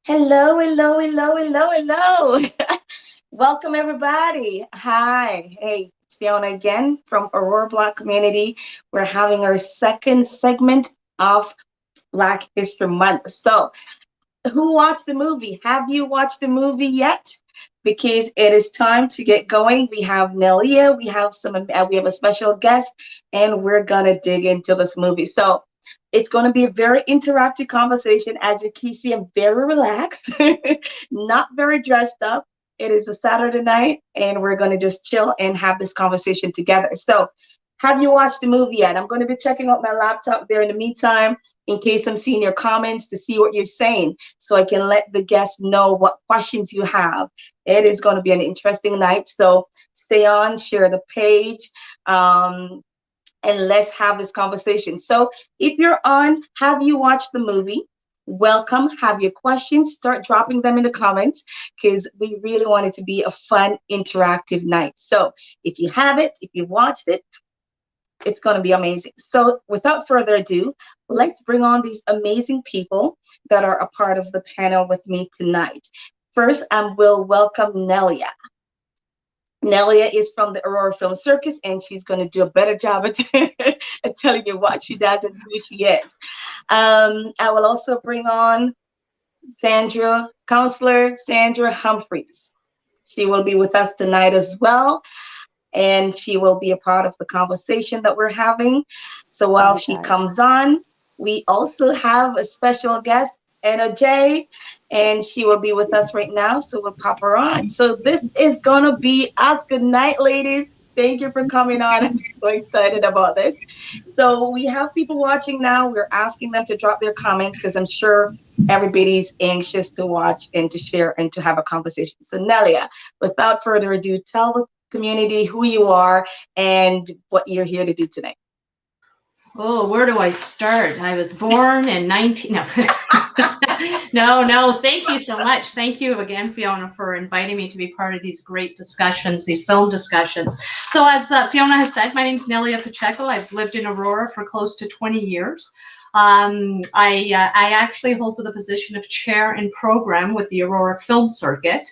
Hello, hello, hello, hello, hello. Welcome, everybody. Hi. Hey, it's Phiona again from Aurora Black Community. We're having our second segment of Black History Month. So, who watched the movie? Have you watched the movie yet? Because it is time to get going. We have Nelia, we have a special guest, and we're gonna dig into this movie. So it's going to be a very interactive conversation. As you can see, I'm very relaxed, not very dressed up. It is a Saturday night, and we're going to just chill and have this conversation together. So, have you watched the movie yet? I'm going to be checking out my laptop there in the meantime, in case I'm seeing your comments to see what you're saying, so I can let the guests know what questions you have. It is going to be an interesting night. So, stay on, share the page. And let's have this conversation. So if you're on, have you watched the movie? Welcome. Have your questions. Start dropping them in the comments because we really want it to be a fun, interactive night. So if you have it, if you watched it, it's going to be amazing. So without further ado, let's bring on these amazing people that are a part of the panel with me tonight. First, I will welcome Nelia. Nelia is from the Aurora Film Circus, and she's going to do a better job at telling you what she does and who she is. I will also bring on Sandra, Councillor Sandra Humfrys. She will be with us tonight as well, and she will be a part of the conversation that we're having. So while she comes on, we also have a special guest, enoje, and she will be with us right now, so we'll pop her on. So this is gonna be us. Good night, ladies. Thank you for coming on. I'm so excited about this. So we have people watching now. We're asking them to drop their comments because I'm sure everybody's anxious to watch and to share and to have a conversation. So Nelia, without further ado, tell the community who you are and what you're here to do tonight. Oh, where do I start? I was born in 19, no. No, thank you so much. Thank you again, Phiona, for inviting me to be part of these great discussions, these film discussions. So as Phiona has said, my name is Nelia Pacheco. I've lived in Aurora for close to 20 years. I actually hold the position of chair and program with the Aurora Film Circuit.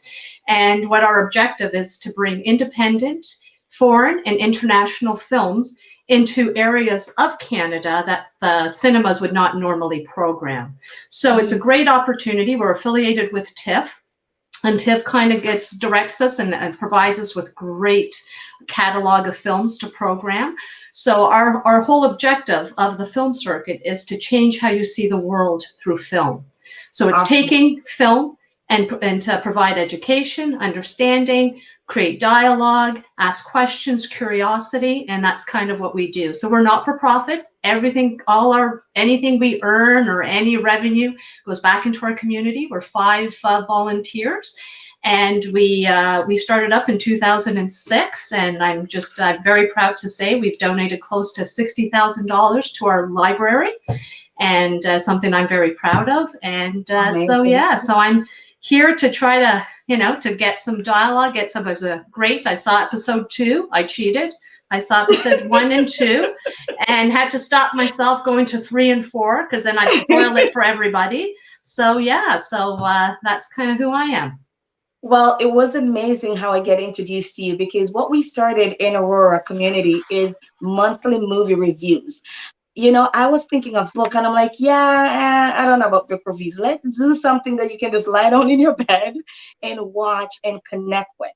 And what our objective is to bring independent, foreign, and international films into areas of Canada that the cinemas would not normally program. So it's a great opportunity. We're affiliated with TIFF, and TIFF kind of directs us and provides us with great catalog of films to program. So our whole objective of the film circuit is to change how you see the world through film. So it's taking film and to provide education, understanding, create dialogue, ask questions, curiosity, and that's kind of what we do. So we're not for profit. Everything, anything we earn or any revenue goes back into our community. We're 5 volunteers, and we started up in 2006, and I'm very proud to say we've donated close to $60,000 to our library, and something I'm very proud of. And so I'm here to try to, to get some dialogue, it was great. I saw episode 2, I cheated. I saw episode 1 and 2 and had to stop myself going to 3 and 4 because then I'd spoil it for everybody. So that's kind of who I am. Well, it was amazing how I get introduced to you because what we started in Aurora community is monthly movie reviews. I was thinking of book and I'm like, I don't know about book reviews. Let's do something that you can just lie down in your bed and watch and connect with.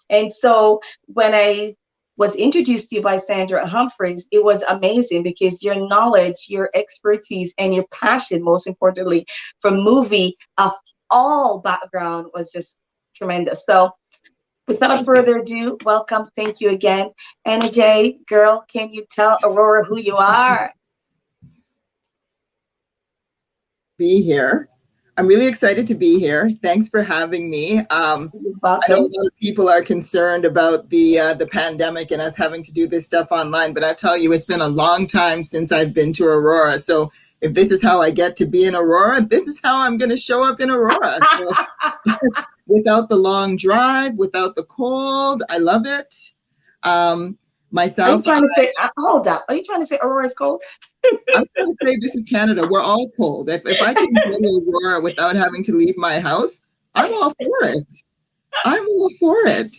And so when I was introduced to you by Sandra Humfrys, it was amazing because your knowledge, your expertise, and your passion, most importantly, for movie of all background was just tremendous. So without further ado, welcome. Thank you again. Enoje, girl, can you tell Aurora who you are? Be here. I'm really excited to be here. Thanks for having me. I know a lot of people are concerned about the pandemic and us having to do this stuff online, but I tell you, it's been a long time since I've been to Aurora. So if this is how I get to be in Aurora, this is how I'm going to show up in Aurora. So, without the long drive, without the cold, I love it. Myself, hold up. Are you trying to say Aurora is cold? I'm going to say this is Canada. We're all cold. If I can go to Aurora without having to leave my house, I'm all for it.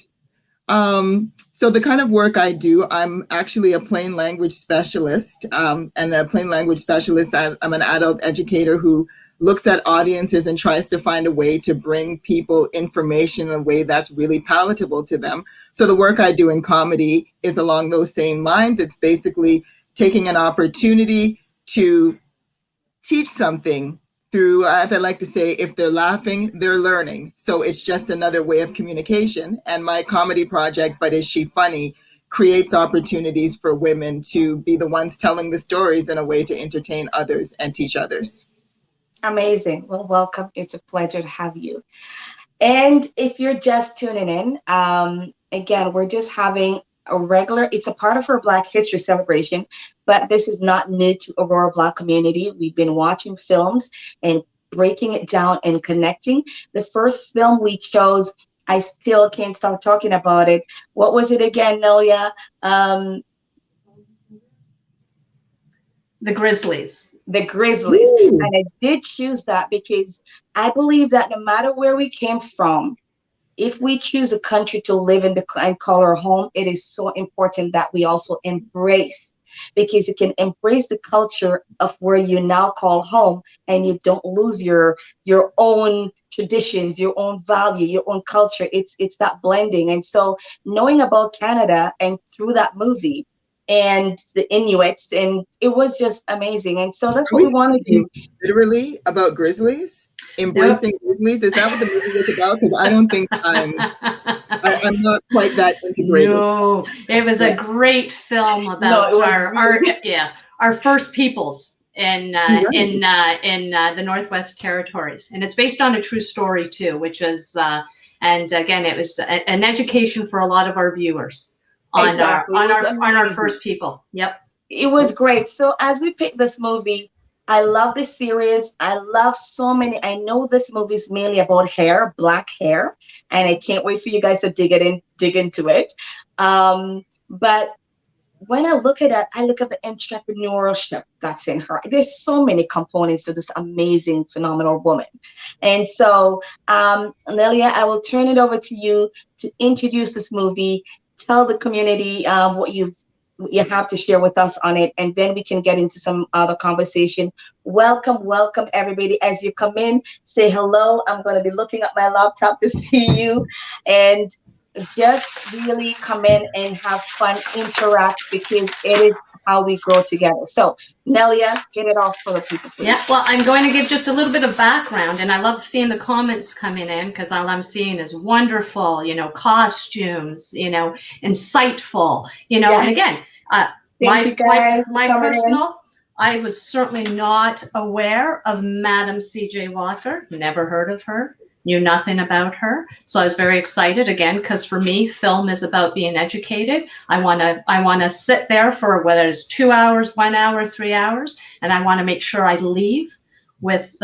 So the kind of work I do, I'm actually a plain language specialist, and a plain language specialist, I'm an adult educator who looks at audiences and tries to find a way to bring people information in a way that's really palatable to them. So the work I do in comedy is along those same lines. It's basically taking an opportunity to teach something through, as I like to say, if they're laughing, they're learning. So it's just another way of communication. And my comedy project, But Is She Funny, creates opportunities for women to be the ones telling the stories in a way to entertain others and teach others. Amazing. Well, welcome. It's a pleasure to have you. And if you're just tuning in, again, we're just having it's a part of our Black History celebration, but this is not new to Aurora Black community. We've been watching films and breaking it down and connecting. The first film we chose, I still can't stop talking about it. What was it again, Nelia? The Grizzlies. The Grizzlies. Ooh. And I did choose that because I believe that no matter where we came from, if we choose a country to live in and call our home, it is so important that we also embrace, because you can embrace the culture of where you now call home and you don't lose your own traditions, your own value, your own culture. It's that blending. And so knowing about Canada and through that movie and the Inuits, and it was just amazing. And so that's what we want to do. Literally about Grizzlies? Embracing Grizzlies? Is that what the movie was about? Because I don't think I'm I'm not quite that integrated. No, it was a great film about our first peoples in the Northwest Territories, and it's based on a true story too, which is and again, it was an education for a lot of our viewers on our first people. Yep, it was great. So as we pick this movie, I love this series. I love so many. I know this movie is mainly about hair, black hair, and I can't wait for you guys to dig into it. But when I look at it, I look at the entrepreneurship that's in her. There's so many components to this amazing, phenomenal woman. And so, Nelia, I will turn it over to you to introduce this movie, tell the community what you have to share with us on it, and then we can get into some other conversation. Welcome everybody. As you come in, say hello. I'm going to be looking at my laptop to see you, and just really come in and have fun, interact, because it is how we grow together. So, Nelia, get it off for the people, please. Yeah, well, I'm going to give just a little bit of background, and I love seeing the comments coming in, because all I'm seeing is wonderful, costumes, insightful, and again, my personal, I was certainly not aware of Madam C.J. Walker, never heard of her. Knew nothing about her. So I was very excited again, because for me, film is about being educated. I want to sit there for whether it's 2 hours, 1 hour, 3 hours, and I want to make sure I leave with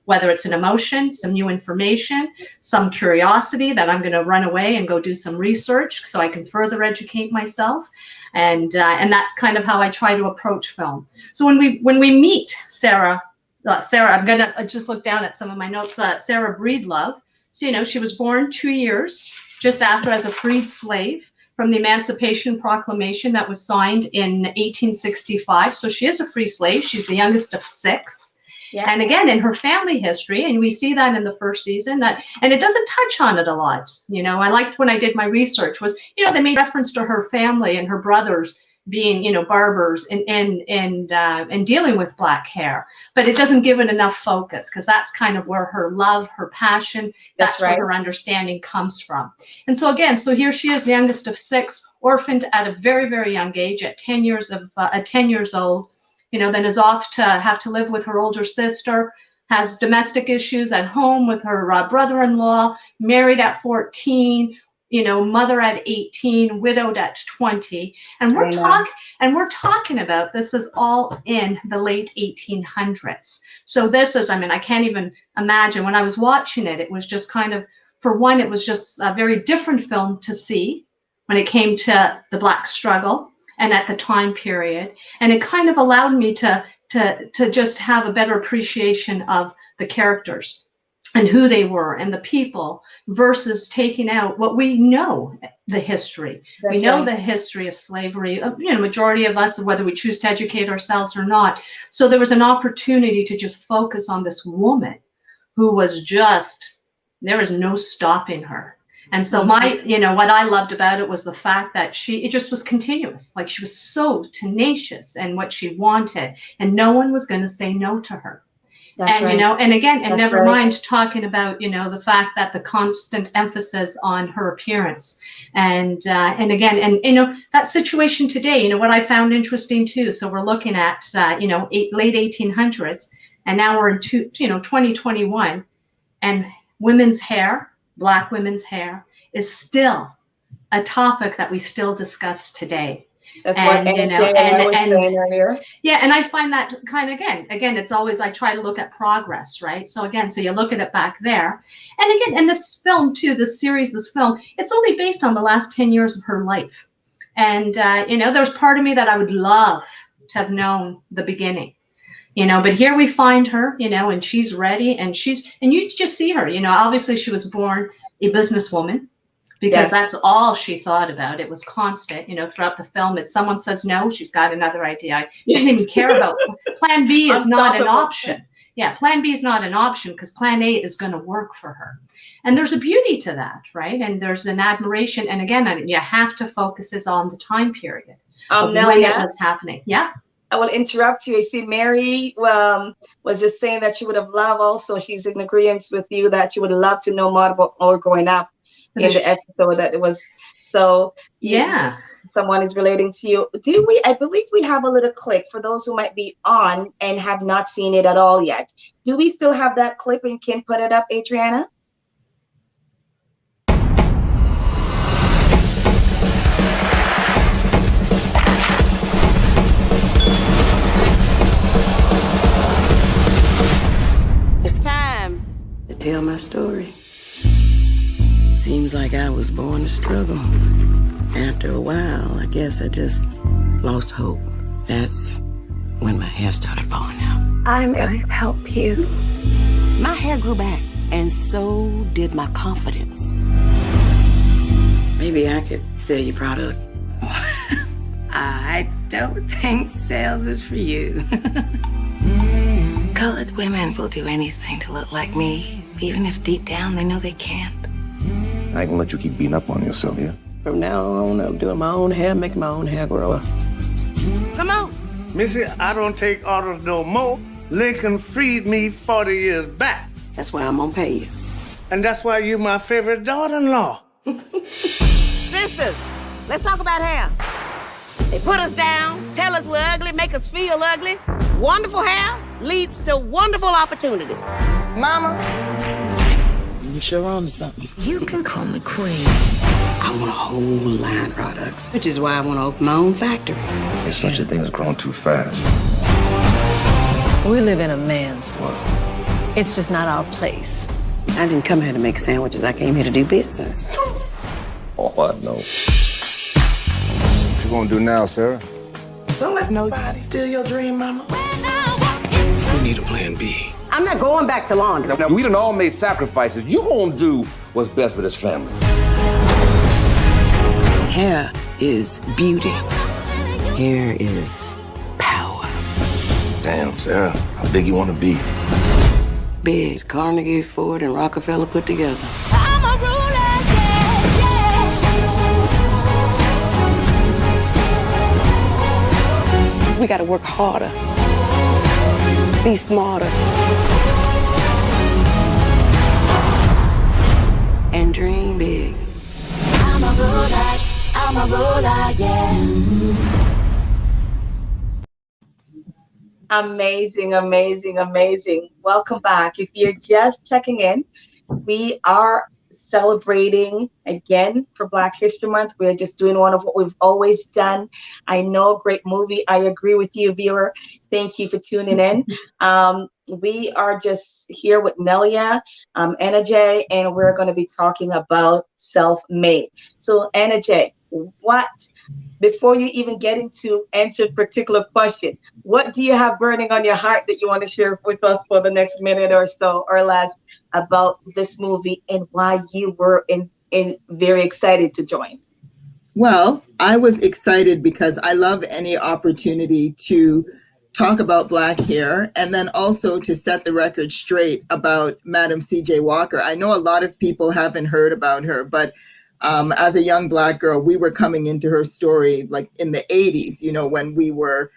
whether it's an emotion, some new information, some curiosity that I'm going to run away and go do some research so I can further educate myself. And that's kind of how I try to approach film. So when we meet Sarah, I'm going to just look down at some of my notes. Sarah Breedlove. So, she was born 2 years just after as a freed slave from the Emancipation Proclamation that was signed in 1865. So she is a free slave. She's the youngest of 6. Yeah. And again, in her family history, and we see that in the first season, and it doesn't touch on it a lot. I liked when I did my research was, they made reference to her family and her brothers being, barbers and dealing with black hair, but it doesn't give it enough focus, because that's kind of where her love, her passion, that's right, where her understanding comes from. And so again, so here she is, the youngest of 6, orphaned at a very, very young age, at 10 years old, then is off to have to live with her older sister, has domestic issues at home with her brother-in-law, married at 14, mother at 18, widowed at 20. And we're talking about, this is all in the late 1800s. So this is, I can't even imagine. When I was watching it, it was just kind of, for one, it was just a very different film to see when it came to the Black struggle and at the time period. And it kind of allowed me to just have a better appreciation of the characters and who they were and the people, versus taking out what we know, the history. We know the history of slavery, majority of us, whether we choose to educate ourselves or not. So there was an opportunity to just focus on this woman who was just, there was no stopping her. And so what I loved about it was the fact that it just was continuous. Like, she was so tenacious in what she wanted, and no one was going to say no to her. That's right. And again, and never mind talking about, the fact that the constant emphasis on her appearance, and again, and that situation today, what I found interesting too. So we're looking at late 1800s, and now we're in 2021, and women's hair, Black women's hair, is still a topic that we still discuss today. That's what I was saying earlier. Yeah, and I find that kind of, again, it's always, I try to look at progress, right? So again, so you look at it back there. And again, and this film too, this film, it's only based on the last 10 years of her life. And, there's part of me that I would love to have known the beginning, but here we find her, and she's ready, and you just see her, obviously she was born a businesswoman, because that's all she thought about. It was constant, throughout the film. If someone says no, she's got another idea. She doesn't even care about plan B is not an option. Yeah, plan B is not an option, because plan A is going to work for her. And there's a beauty to that, right? And there's an admiration. And again, you have to focus is on the time period of when it was happening. Yeah. I will interrupt you. I see Mary was just saying that she would have loved also. She's in agreement with you that she would love to know more about our growing up. in the episode that it was. So yeah. Someone is relating to you. I believe we have a little clip for those who might be on and have not seen it at all yet. Do we still have that clip and can put it up, Adriana? It's time to tell my story. Seems like I was born to struggle. After a while, I guess I just lost hope. That's when my hair started falling out. I'm gonna help you. My hair grew back, and so did my confidence. Maybe I could sell your product. I don't think sales is for you. Colored women will do anything to look like me, even if deep down they know they can't. I ain't gonna let you keep beating up on yourself, yeah? From now on, I'm doing my own hair, making my own hair grow. Come on. Missy, I don't take orders no more. Lincoln freed me 40 years back. That's why I'm gonna pay you. And that's why you're my favorite daughter-in-law. Sisters, let's talk about hair. They put us down, tell us we're ugly, make us feel ugly. Wonderful hair leads to wonderful opportunities. Mama. You sure on to something. You can call me queen. I want a whole line of products, which is why I want to open my own factory. There's such a thing as growing too fast. We live in a man's world. It's just not our place. I didn't come here to make sandwiches. I came here to do business. Oh, I know. What you gonna do now, Sarah? Don't let nobody steal your dream, mama. We need a plan B. I'm not going back to laundry. Now, we done all made sacrifices. You gonna do what's best for this family. Hair is beauty. Hair is power. Damn, Sarah, how big you wanna be? Big. Carnegie, Ford, and Rockefeller put together. I'm a ruler, yeah. We gotta work harder. Be smarter. And dream big. I'm a ruler, yeah. Amazing, amazing, amazing. Welcome back. If you're just checking in, we are celebrating again for Black History Month. We're just doing one of what we've always done. I know, great movie. I agree with you, viewer. Thank you for tuning in. We are just here with Nelia, enoje, and we're going to be talking about self-made. So enoje, before you even get into answer particular question, what do you have burning on your heart that you want to share with us for the next minute or so or less about this movie and why you were very excited to join? Well, I was excited because I love any opportunity to talk about Black hair and then also to set the record straight about Madam C.J. Walker. I know a lot of people haven't heard about her, but as a young Black girl, we were coming into her story like in the 80s, when we were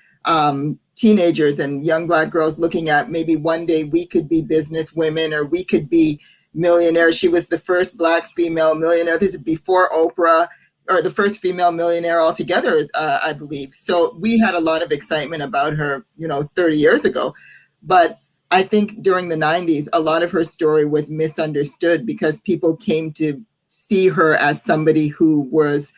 teenagers and young Black girls looking at maybe one day we could be business women or we could be millionaires. She was the first Black female millionaire. This is before Oprah, or the first female millionaire altogether, I believe. So we had a lot of excitement about her, 30 years ago. But I think during the 90s, a lot of her story was misunderstood because people came to see her as somebody who was,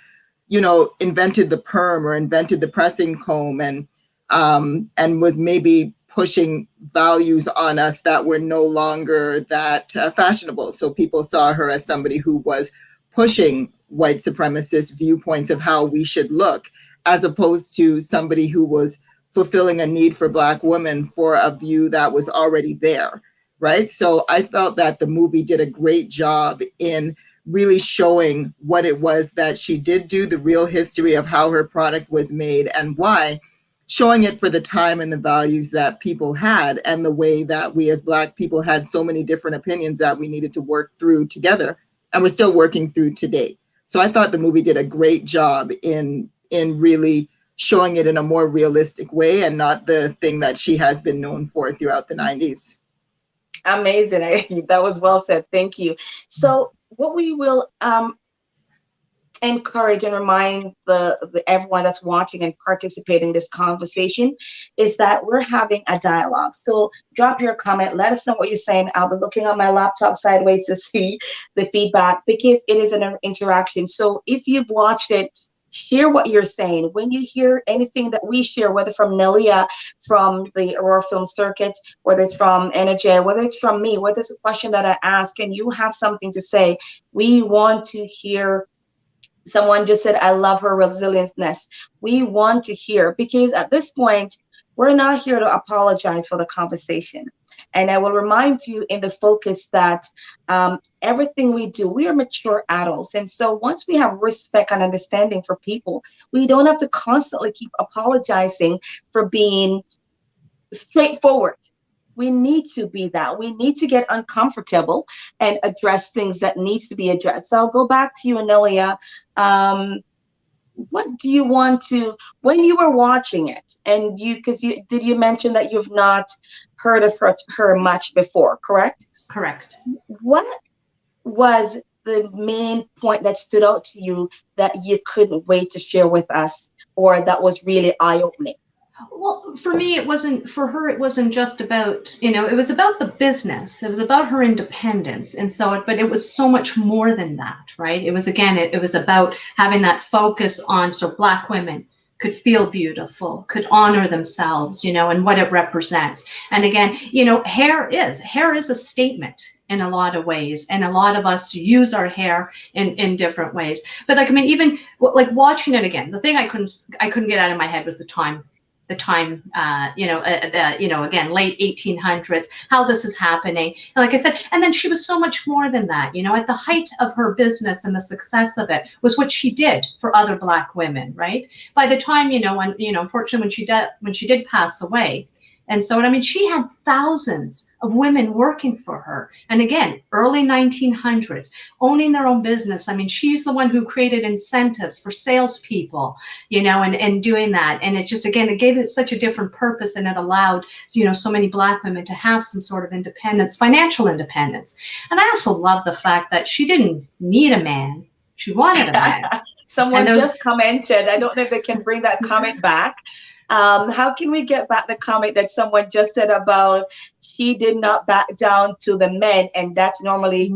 invented the perm or invented the pressing comb and was maybe pushing values on us that were no longer that fashionable. So people saw her as somebody who was pushing white supremacist viewpoints of how we should look, as opposed to somebody who was fulfilling a need for Black women for a view that was already there, right? So I felt that the movie did a great job in really showing what it was that she did do, the real history of how her product was made and why, showing it for the time and the values that people had and the way that we as Black people had so many different opinions that we needed to work through together and we're still working through today. So I thought the movie did a great job in really showing it in a more realistic way and not the thing that she has been known for throughout the 90s. Amazing. That was well said. Thank you. So what we will encourage and remind the everyone that's watching and participating in this conversation is that we're having a dialogue. So drop your comment, let us know what you're saying. I'll be looking on my laptop sideways to see the feedback because it is an interaction. So if you've watched it, share what you're saying. When you hear anything that we share, whether from Nelia, from the Aurora Film Circuit, whether it's from enoje, whether it's from me, whether it's a question that I ask and you have something to say, we want to hear. Someone just said, I love her resilientness. We want to hear, because at this point, we're not here to apologize for the conversation. And I will remind you in the focus that everything we do, we are mature adults. And so once we have respect and understanding for people, we don't have to constantly keep apologizing for being straightforward. We need to be that. We need to get uncomfortable and address things that needs to be addressed. So I'll go back to you, Nelia. What do you want to, when you were watching it, and because you mention that you've not heard of her much before, correct? Correct. What was the main point that stood out to you that you couldn't wait to share with us, or that was really eye-opening? Well, for me, it wasn't, for her, it wasn't just about, it was about the business. It was about her independence. And so, but it was so much more than that, right? It was, again, it was about having that focus on, so Black women could feel beautiful, could honor themselves, and what it represents. And again, hair is a statement in a lot of ways. And a lot of us use our hair in different ways. But like, I mean, even like watching it again, the thing I couldn't get out of my head was the time, again, late 1800s, how this is happening. And like I said, and then she was so much more than that, at the height of her business and the success of it was what she did for other Black women, right? By the time, unfortunately, when she did pass away. And so, I mean, she had thousands of women working for her. And again, early 1900s, owning their own business. I mean, she's the one who created incentives for salespeople, and doing that. And it just, again, it gave it such a different purpose, and it allowed, so many Black women to have some sort of independence, financial independence. And I also love the fact that she didn't need a man. She wanted a man. Someone just commented. I don't know if they can bring that comment back. How can we get back the comment that someone just said about she did not back down to the men, and that's normally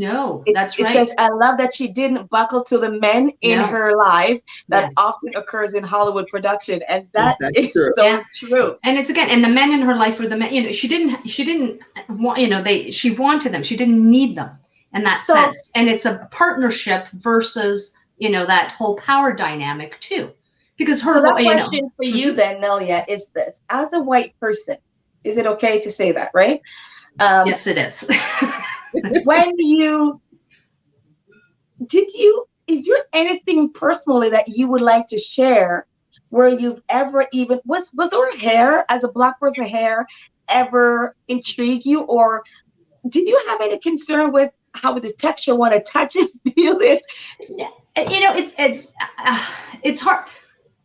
that's right. It says, I love that she didn't buckle to the men in her life. That often occurs in Hollywood production, and that's so true. And it's, again, and the men in her life were the men. She didn't want, she wanted them. She didn't need them in that sense. And it's a partnership versus that whole power dynamic too. Because her, that question for you then, Nelia, is this: as a white person, is it okay to say that, right? Yes, it is. Is there anything personally that you would like to share where you've ever even, was her hair, as a Black person, hair ever intrigue you? Or did you have any concern with how the texture, want to touch it, feel it? It's hard.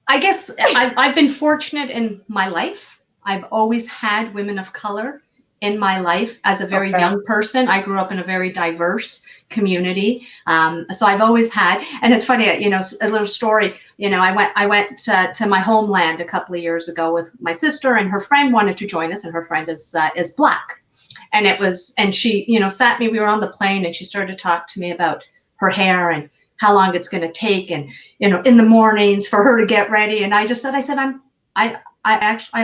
I guess I've been fortunate in my life. I've always had women of color in my life as a very young person. I grew up in a very diverse community. So I've always had, and it's funny, a little story, I went to my homeland a couple of years ago with my sister, and her friend wanted to join us, and her friend is Black. And she, sat me, we were on the plane, and she started to talk to me about her hair and how long it's going to take, and in the mornings for her to get ready. And I said I'm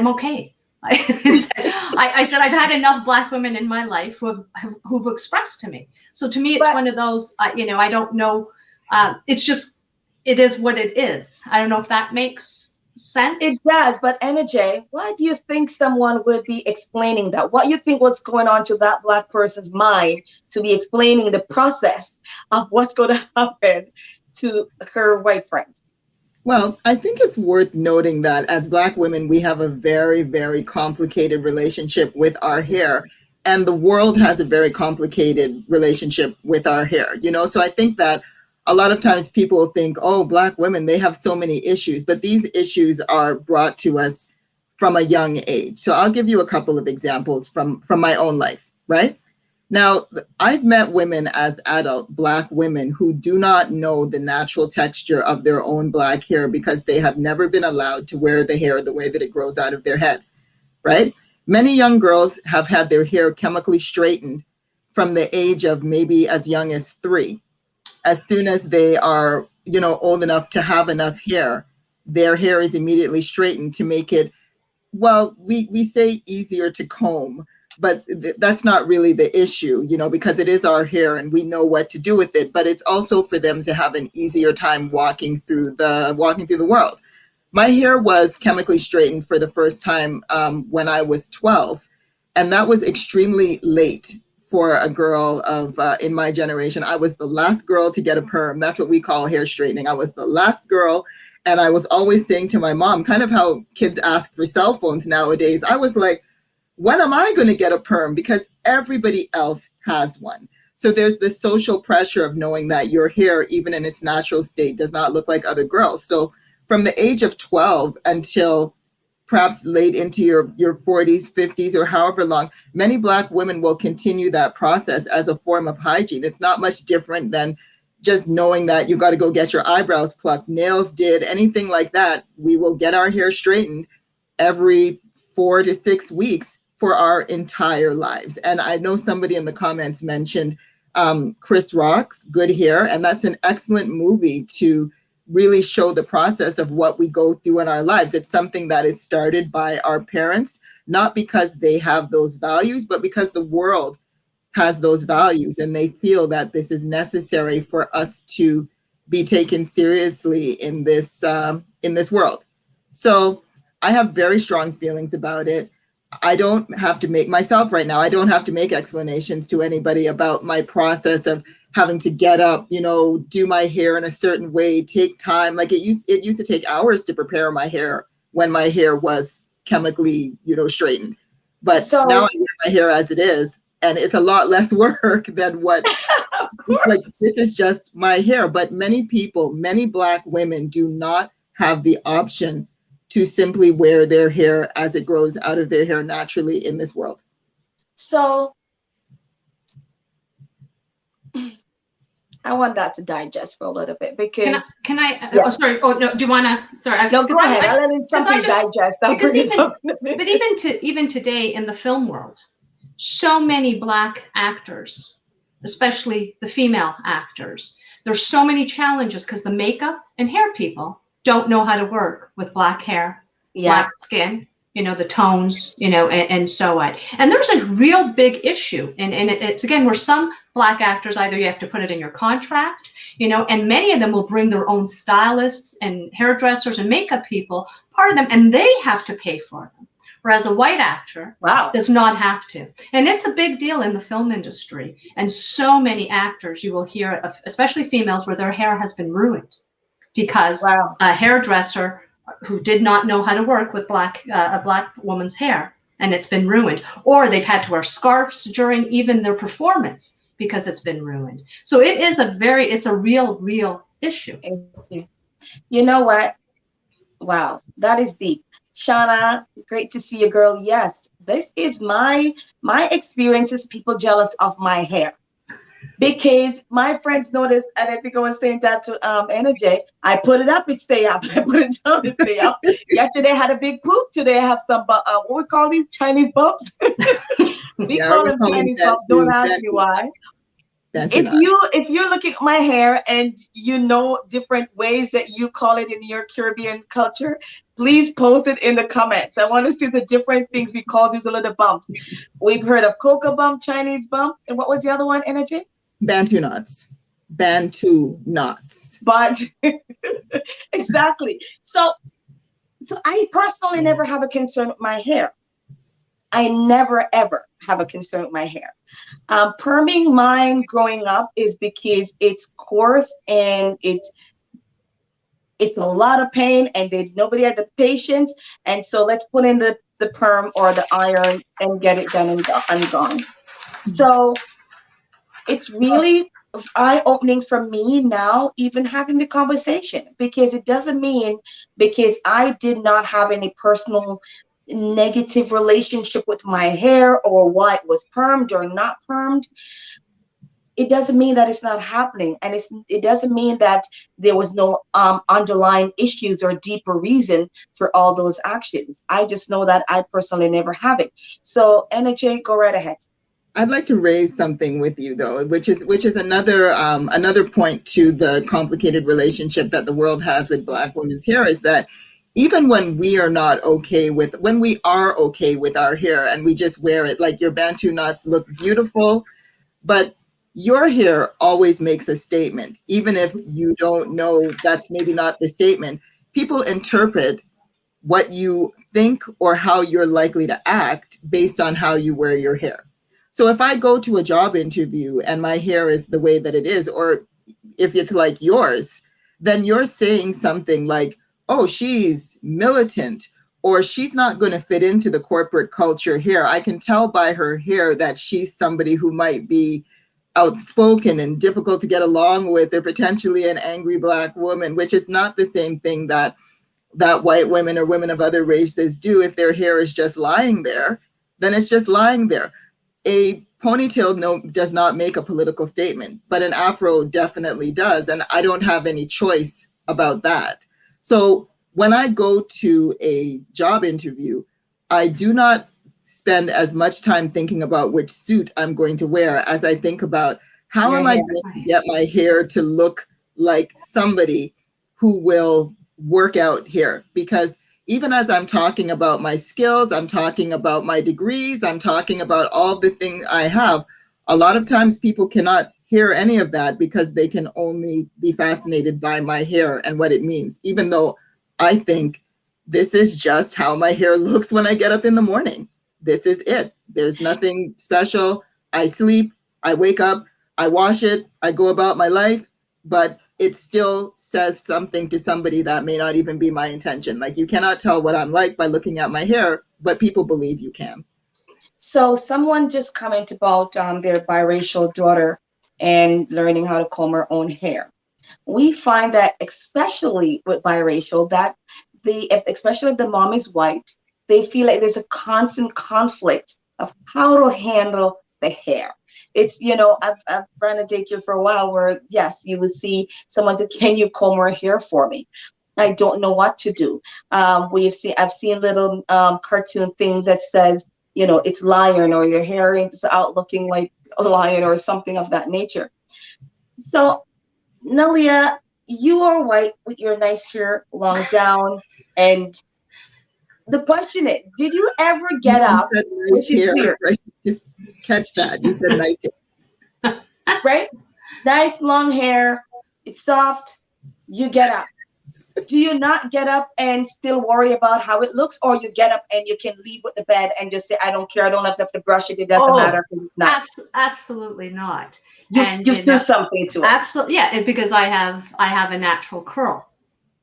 okay. I said I've had enough Black women in my life who've expressed to me. So to me, it's one of those. I don't know. It's just, it is what it is. I don't know if that makes sense. It does. But enoje, why do you think someone would be explaining that? What you think what's going on to that Black person's mind to be explaining the process of what's going to happen to her white friend? Well, I think it's worth noting that as Black women, we have a very, very complicated relationship with our hair. And the world has a very complicated relationship with our hair, So I think that a lot of times people think, oh, Black women, they have so many issues, but these issues are brought to us from a young age. So I'll give you a couple of examples from my own life, right? Now, I've met women as adult Black women who do not know the natural texture of their own Black hair because they have never been allowed to wear the hair the way that it grows out of their head, right? Many young girls have had their hair chemically straightened from the age of maybe as young as 3. As soon as they are, old enough to have enough hair, their hair is immediately straightened to make it, well, we say easier to comb, but that's not really the issue, because it is our hair and we know what to do with it, but it's also for them to have an easier time walking through the world. My hair was chemically straightened for the first time when I was 12, and that was extremely late for a girl of in my generation. I was the last girl to get a perm. That's what we call hair straightening. I was the last girl, and I was always saying to my mom, kind of how kids ask for cell phones nowadays, I was like, when am I going to get a perm? Because everybody else has one. So there's this social pressure of knowing that your hair, even in its natural state, does not look like other girls. So from the age of 12 until perhaps late into your 40s, 50s, or however long, many Black women will continue that process as a form of hygiene. It's not much different than just knowing that you got to go get your eyebrows plucked, nails did, anything like that. We will get our hair straightened every 4 to 6 weeks for our entire lives. And I know somebody in the comments mentioned Chris Rock's Good Hair, and that's an excellent movie to really show the process of what we go through in our lives. It's something that is started by our parents, not because they have those values, but because the world has those values and they feel that this is necessary for us to be taken seriously in this world. So I have very strong feelings about it. I don't have to make myself right now. I don't have to make explanations to anybody about my process of having to get up, do my hair in a certain way, take time. Like it used to take hours to prepare my hair when my hair was chemically, straightened. But now I wear my hair as it is, and it's a lot less work than what, like, this is just my hair. But many people, many Black women do not have the option to simply wear their hair as it grows out of their hair naturally in this world. So I want that to digest for a little bit because can I yeah. Oh, sorry. Oh no, do you want to? Sorry. No, go ahead. I'll let something digest. Because even today in the film world, so many Black actors, especially the female actors, there's so many challenges because the makeup and hair people don't know how to work with Black hair, Black skin, the tones, and so on. And there's a real big issue. And it's, again, where some Black actors, either you have to put it in your contract, and many of them will bring their own stylists and hairdressers and makeup people, part of them, and they have to pay for them. Whereas a white actor does not have to. And it's a big deal in the film industry. And so many actors you will hear, especially females, where their hair has been ruined because a hairdresser who did not know how to work with a Black woman's hair, and it's been ruined. Or they've had to wear scarves during even their performance because it's been ruined. So it's a real issue. You know what? Wow, that is deep. Shauna, great to see you, girl. Yes, this is my experiences, people jealous of my hair. Because my friends noticed, and I think I was saying that to enoje, I put it up, it stay up. I put it down, it stay up. Yesterday I had a big poop. Today I have some, what we call these Chinese bumps? we call them Chinese bumps. Don't ask me why. If you're looking at my hair and different ways that you call it in your Caribbean culture, please post it in the comments. I want to see the different things we call these little bumps. We've heard of cocoa bump, Chinese bump, and what was the other one, enoje? Bantu knots. Bantu knots. But exactly. So I personally never have a concern with my hair. I never ever have a concern with my hair. Perming mine growing up is because it's coarse and it's a lot of pain, and nobody had the patience. And so let's put in the perm or the iron and get it done and gone. So it's really eye-opening for me now, even having the conversation, because it doesn't mean because I did not have any personal negative relationship with my hair, or why it was permed or not permed, it doesn't mean that it's not happening, and it doesn't mean that there was no underlying issues or deeper reason for all those actions. I just know that I personally never have it. So enoje, go right ahead. I'd like to raise something with you, though, which is another point to the complicated relationship that the world has with Black women's hair, is that even when we are okay with our hair and we just wear it, like your Bantu knots look beautiful, but your hair always makes a statement, even if you don't know that's maybe not the statement. People interpret what you think or how you're likely to act based on how you wear your hair. So if I go to a job interview and my hair is the way that it is, or if it's like yours, then you're saying something like, oh, she's militant, or she's not going to fit into the corporate culture here. I can tell by her hair that she's somebody who might be outspoken and difficult to get along with, or potentially an angry Black woman, which is not the same thing that white women or women of other races do. If their hair is just lying there, then it's just lying there. A ponytail does not make a political statement, but an afro definitely does. And I don't have any choice about that. So when I go to a job interview, I do not spend as much time thinking about which suit I'm going to wear as I think about how am I going to get my hair to look like somebody who will work out here. Because even as I'm talking about my skills, I'm talking about my degrees, I'm talking about all the things I have, a lot of times people cannot hear any of that because they can only be fascinated by my hair and what it means, even though I think this is just how my hair looks when I get up in the morning. This is it. There's nothing special. I sleep, I wake up, I wash it, I go about my life, but it still says something to somebody that may not even be my intention. Like, you cannot tell what I'm like by looking at my hair, but people believe you can. So someone just commented about their biracial daughter and learning how to comb her own hair. We find that especially with biracial, that especially if the mom is white, they feel like there's a constant conflict of how to handle the hair. It's, I've run a daycare for a while where, yes, you would see someone say, can you comb her hair for me? I don't know what to do. I've seen little cartoon things that says, it's lion, or your hair is out looking like a lion or something of that nature. So, Nelia, you are white with your nice hair long down, and the question is, did you ever get up? You said nice hair, right? Just catch that. You said nice hair. Right? Nice long hair. It's soft. You get up. Do you not get up and still worry about how it looks, or you get up and you can leave with the bed and just say, I don't care. I don't have to brush it. It doesn't matter if it's not. Absolutely not. You do something to it. Absolutely, yeah. Because I have a natural curl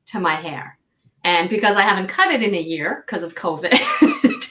to my hair. And because I haven't cut it in a year because of COVID,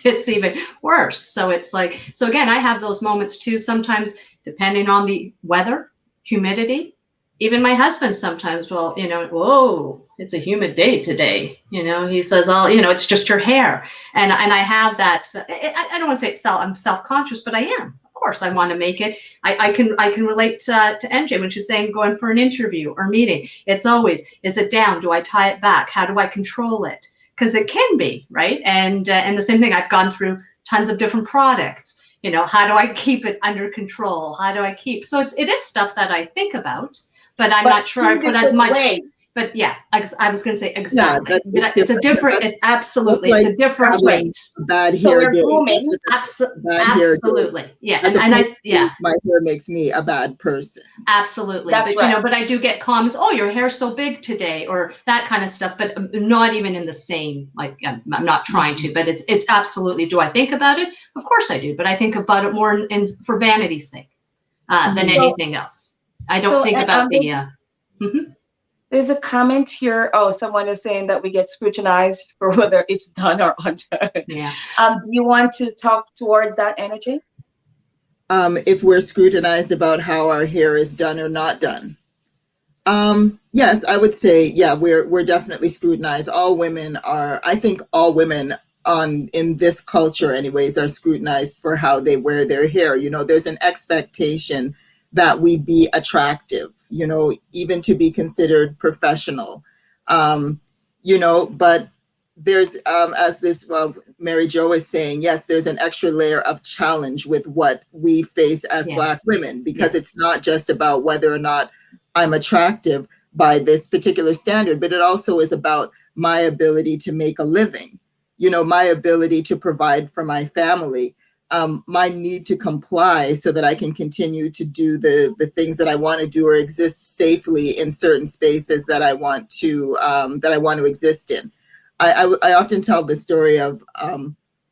it's even worse. So it's like, so again, I have those moments too, sometimes depending on the weather, humidity. Even my husband sometimes will, whoa, it's a humid day today. He says, oh, it's just your hair. And I have that, I don't want to say I'm self-conscious, but I am. Of course, I want to make it. I can relate to NJ when she's saying going for an interview or meeting. It's always, is it down? Do I tie it back? How do I control it? Because it can be, right? And the same thing, I've gone through tons of different products. How do I keep it under control? How do I keep? So it is stuff that I think about, but I'm not sure I put as much. But yeah, I was going to say exactly. Yeah, it's a different. It's absolutely. It's a different weight. Bad hair day. Absolutely. Yeah, and my hair makes me a bad person. Absolutely. That's right. But I do get comments. Oh, your hair's so big today, or that kind of stuff. But not even in the same. Like, I'm not trying to. But it's absolutely. Do I think about it? Of course I do. But I think about it more for vanity's sake than anything else. I don't think about the. There's a comment here. Oh, someone is saying that we get scrutinized for whether it's done or undone. Yeah. Do you want to talk towards that energy? If we're scrutinized about how our hair is done or not done. Yes, I would say, yeah, we're definitely scrutinized. I think all women in this culture anyways, are scrutinized for how they wear their hair. You know, there's an expectation that we be attractive, you know, even to be considered professional. You know, but there's, as this Mary Jo is saying, yes, there's an extra layer of challenge with what we face as Black women, because it's not just about whether or not I'm attractive by this particular standard, but it also is about my ability to make a living, you know, my ability to provide for my family, my need to comply so that I can continue to do the things that I want to do or exist safely in certain spaces that I want to exist in. I often tell the story of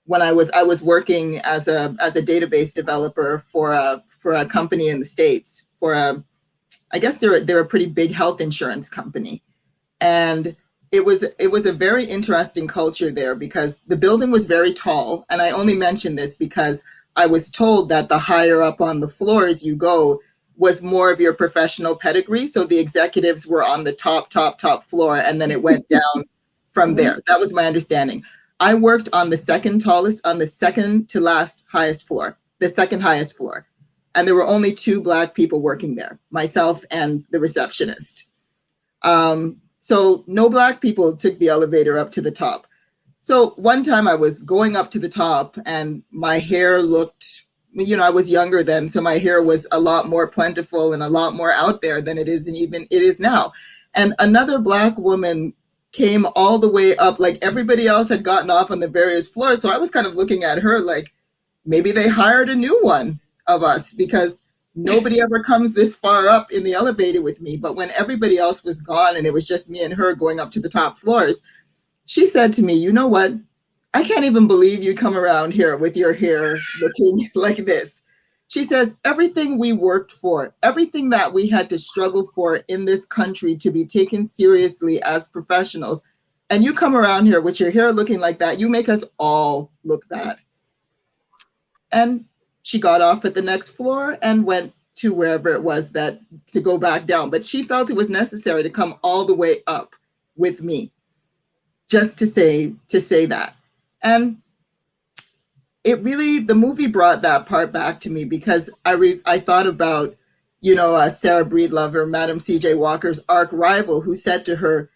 when I was working as a database developer for a company in the States, I guess they're a pretty big health insurance company. And it was a very interesting culture there because the building was very tall. And I only mention this because I was told that the higher up on the floors you go was more of your professional pedigree. So the executives were on the top floor, and then it went down from there. That was my understanding. I worked on the second to last highest floor, the second highest floor. And there were only 2 Black people working there, myself and the receptionist. So no Black people took the elevator up to the top. So one time I was going up to the top and my hair looked, you know, I was younger then, so my hair was a lot more plentiful and a lot more out there than it is now. And another Black woman came all the way up, like everybody else had gotten off on the various floors. So I was kind of looking at her like, maybe they hired a new one of us because nobody ever comes this far up in the elevator with me. But when everybody else was gone and it was just me and her going up to the top floors, she said to me, you know what? I can't even believe you come around here with your hair looking like this. She says, everything we worked for, everything that we had to struggle for in this country to be taken seriously as professionals, and you come around here with your hair looking like that, you make us all look bad. And she got off at the next floor and went to wherever it was to go back down. But she felt it was necessary to come all the way up with me just to say that. And it really, the movie brought that part back to me because I thought about, you know, Sarah Breedlove, Madam C.J. Walker's arch rival, who said to her,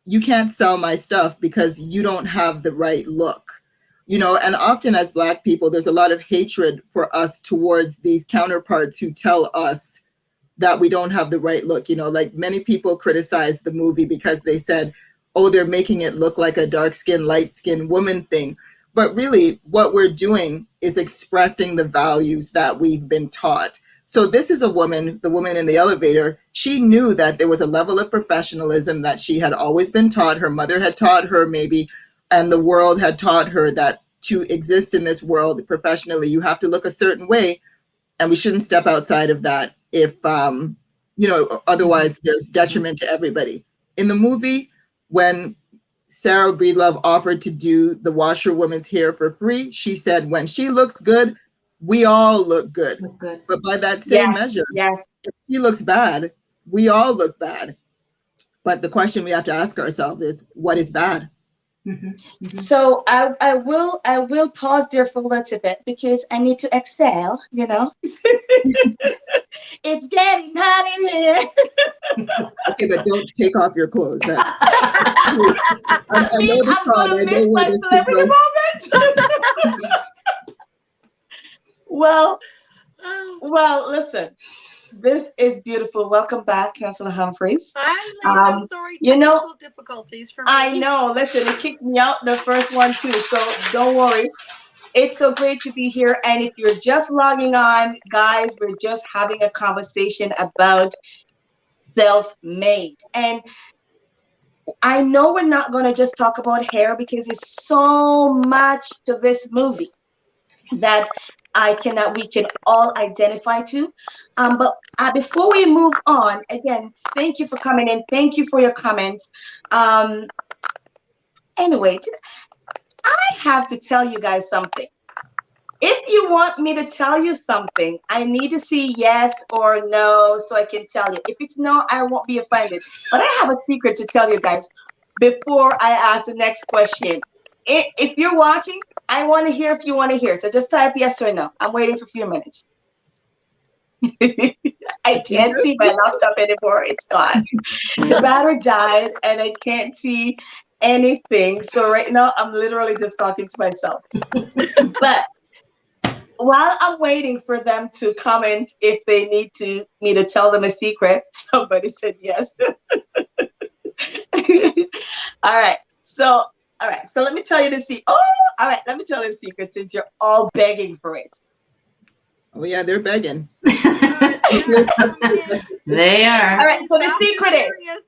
you can't sell my stuff because you don't have the right look. You know, and often as Black people, there's a lot of hatred for us towards these counterparts who tell us that we don't have the right look. You know, like many people criticized the movie because they said, oh, they're making it look like a dark-skinned, light-skinned woman thing. But really, what we're doing is expressing the values that we've been taught. So this is a woman, the woman in the elevator, she knew that there was a level of professionalism that she had always been taught. Her mother had taught her maybe, and the world had taught her that to exist in this world professionally, you have to look a certain way, and we shouldn't step outside of that if, you know, otherwise there's detriment to everybody. In the movie, when Sarah Breedlove offered to do the washerwoman's hair for free, she said, when she looks good, we all look good. But by that same measure, if she looks bad, we all look bad. But the question we have to ask ourselves is, what is bad? So I will pause there for a little bit because I need to exhale, you know. It's getting hot in here. Okay, but don't take off your clothes. That's I know this I'm song. I know where this could go. Well, listen. This is beautiful. Welcome back, Councillor Humfrys. Hi, ladies. I'm sorry. You know, difficulties for me. I know. Listen, it kicked me out the first one too. So don't worry. It's so great to be here. And if you're just logging on, guys, we're just having a conversation about self-made. And I know we're not going to just talk about hair because there's so much to this movie that we can all identify to. But before we move on, again, thank you for coming in. Thank you for your comments. Anyway, I have to tell you guys something. If you want me to tell you something, I need to see yes or no so I can tell you. If it's no, I won't be offended. But I have a secret to tell you guys before I ask the next question. if you're watching, I want to hear if you want to hear. So just type yes or no. I'm waiting for a few minutes. I can't see my laptop anymore. It's gone. The battery died and I can't see anything. So right now I'm literally just talking to myself. But while I'm waiting for them to comment if they need me to tell them a secret, somebody said yes. All right. So let me tell you the secret. Oh, all right. Let me tell you the secret since you're all begging for it. Oh yeah, they're begging. They are. All right. So the secret is.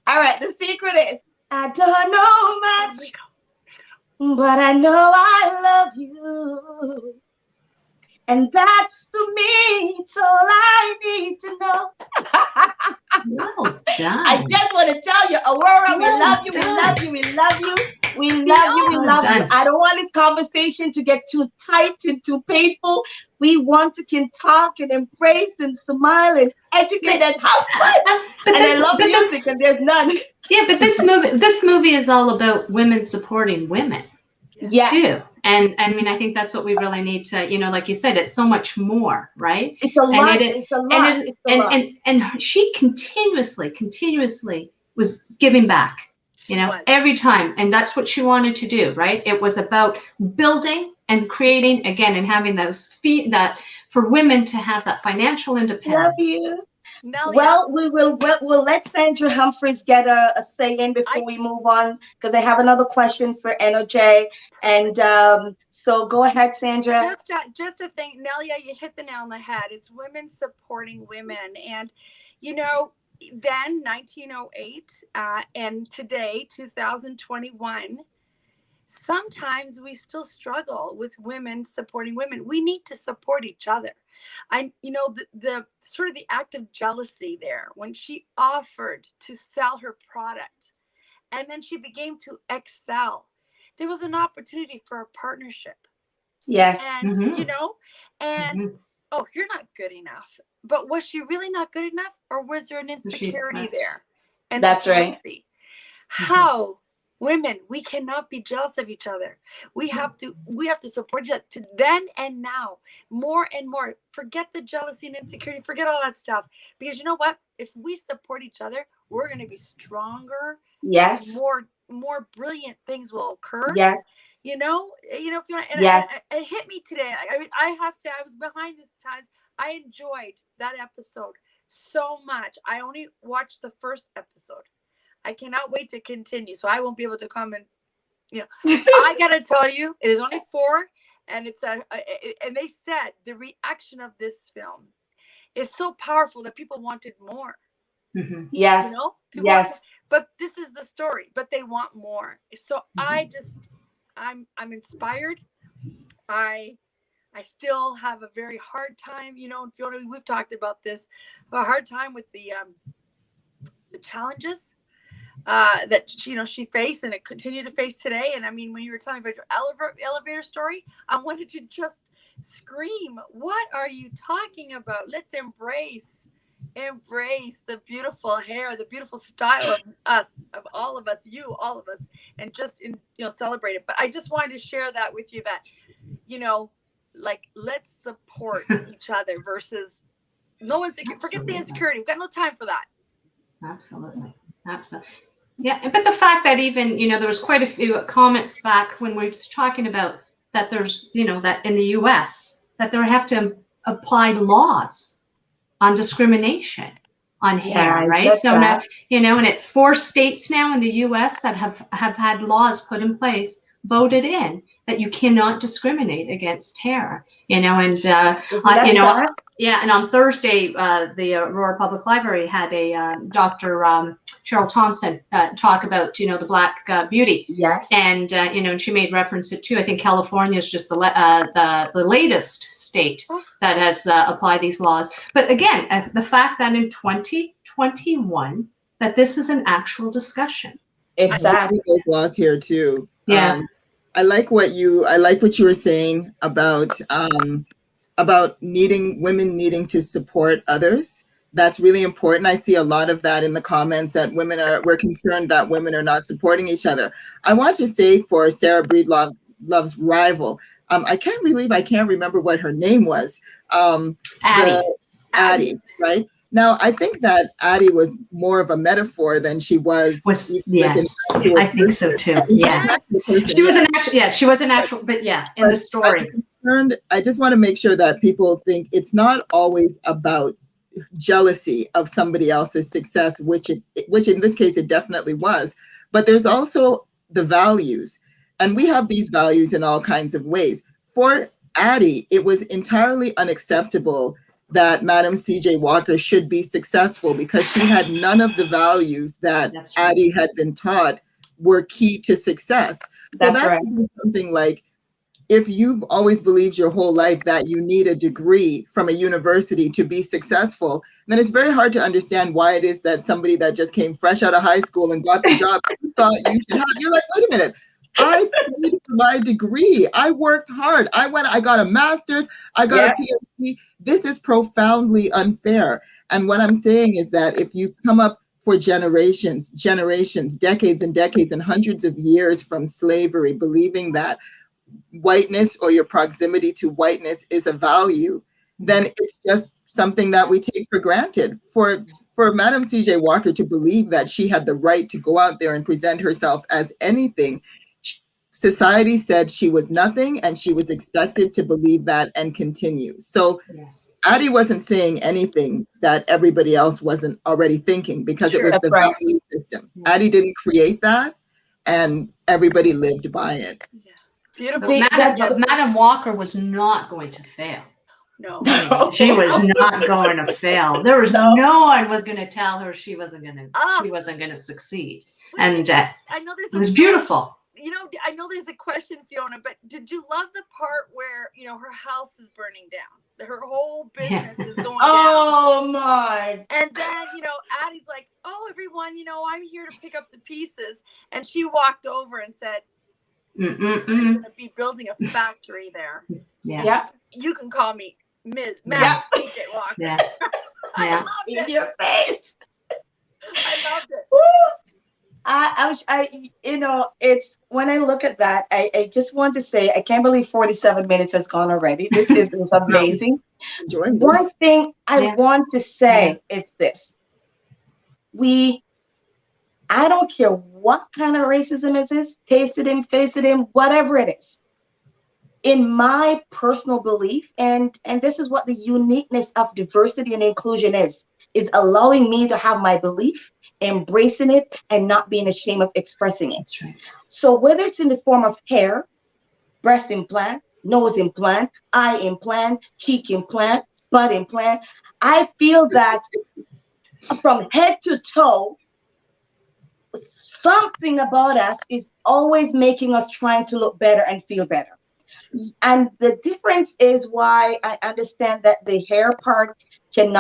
All right. The secret is. I don't know much, but I know I love you. And that's to me, it's all I need to know. Well done. I just want to tell you, Aurora, we love you, we love you, we love you, we love you, we love you. I don't want this conversation to get too tight and too painful. We want to can talk and embrace and smile and educate and have fun. And I love music, and there's none. Yeah, but this movie is all about women supporting women. Yeah. Too. And I mean, I think that's what we really need to, like you said, it's so much more, right? It's a lot. It's a lot. And she continuously was giving back, every time. And that's what she wanted to do, right? It was about building and creating again and having those feet that for women to have that financial independence. Love you. Nelia. Well, we'll let Sandra Humfrys get a say in before we move on, because I have another question for enoje. And so go ahead, Sandra. Just a thing, Nelia, you hit the nail on the head. It's women supporting women. And, then 1908 and today, 2021, sometimes we still struggle with women supporting women. We need to support each other. The sort of the act of jealousy there when she offered to sell her product and then she began to excel. There was an opportunity for a partnership. Yes. And, oh, you're not good enough. But was she really not good enough, or was there an insecurity there? And that's right. How? Women, we cannot be jealous of each other. We have to support each other to then and now, more and more. Forget the jealousy and insecurity, forget all that stuff. Because you know what? If we support each other, we're going to be stronger. Yes. More brilliant things will occur. Yes. It hit me today. I have to. I was behind this times. I enjoyed that episode so much. I only watched the first episode. I cannot wait to continue, so I won't be able to comment. I gotta tell you, it is only 4, and it's and they said the reaction of this film is so powerful that people wanted more. Mm-hmm. Yes. Yes. But this is the story. But they want more. So I'm inspired. I still have a very hard time, and Phiona, we've talked about this, a hard time with the challenges that she faced and it continued to face today. And I mean, when you were telling me about your elevator story, I wanted to just scream, what are you talking about? Let's embrace the beautiful hair, the beautiful style of all of us, all of us, and just celebrate it. But I just wanted to share that with you, that let's support each other versus forget the insecurity. We've got no time for that. Absolutely. Yeah, but the fact that even, there was quite a few comments back when we were talking about that there's, that in the US, that they have to apply laws on discrimination on hair, right? So now, and it's 4 states now in the US that have had laws put in place, voted in, that you cannot discriminate against hair, and and on Thursday, the Aurora Public Library had a Dr. Cheryl Thompson talk about, the Black beauty. Yes. And, and she made reference to too. I think California is just the latest state that has applied these laws. But again, the fact that in 2021, that this is an actual discussion. Exactly. Those laws here too. Yeah. I like what you were saying about women needing to support others, That's really important. I see a lot of that in the comments that we're concerned that women are not supporting each other. I want to say for Sarah Breedlove's rival, I can't remember what her name was. Addie, right? Now, I think that Addie was more of a metaphor than she was. Yes, I think so too. Yeah, she was an actual. Yeah, she was an actual. But yeah, in the story. I just want to make sure that people think it's not always about jealousy of somebody else's success, which in this case it definitely was. But there's also the values, and we have these values in all kinds of ways. For Addie, it was entirely unacceptable that Madam C.J. Walker should be successful because she had none of the values that Addie had been taught were key to success. That's right. Something like, if you've always believed your whole life that you need a degree from a university to be successful, then it's very hard to understand why it is that somebody that just came fresh out of high school and got the job you thought you should have. You're like, wait a minute. I paid for my degree. I worked hard. I got a master's. I got a PhD. This is profoundly unfair. And what I'm saying is that if you come up for generations, decades and decades and hundreds of years from slavery, believing that whiteness or your proximity to whiteness is a value, then it's just something that we take for granted. For Madam C.J. Walker to believe that she had the right to go out there and present herself as anything, society said she was nothing, and she was expected to believe that and continue. So Addie wasn't saying anything that everybody else wasn't already thinking, because it was the value system. Addie didn't create that, and everybody lived by it. Beautiful. Madam Walker was not going to fail. No, she was not going to fail. There was no one was going to tell her she wasn't going to succeed. And I know this it was beautiful. You know, I know there's a question, Phiona, but did you love the part where, you know, her house is burning down? Her whole business is going down. Oh my. And then, you know, Addie's like, oh, everyone, you know, I'm here to pick up the pieces. And she walked over and said, I'm going to be building a factory there. Yeah. You can call me Ms. Madam C.J. Walker. Yeah. I loved it. In your face. I loved it. I you know, it's when I look at that, I just want to say, I can't believe 47 minutes has gone already. This is amazing. One thing I want to say is this. I don't care what kind of racism it is, tasted him, faced him, whatever it is. In my personal belief, and this is what the uniqueness of diversity and inclusion is allowing me to have my belief, embracing it, and not being ashamed of expressing it. That's right. So whether it's in the form of hair, breast implant, nose implant, eye implant, cheek implant, butt implant, I feel that from head to toe, something about us is always making us trying to look better and feel better. And the difference is why I understand that the hair part can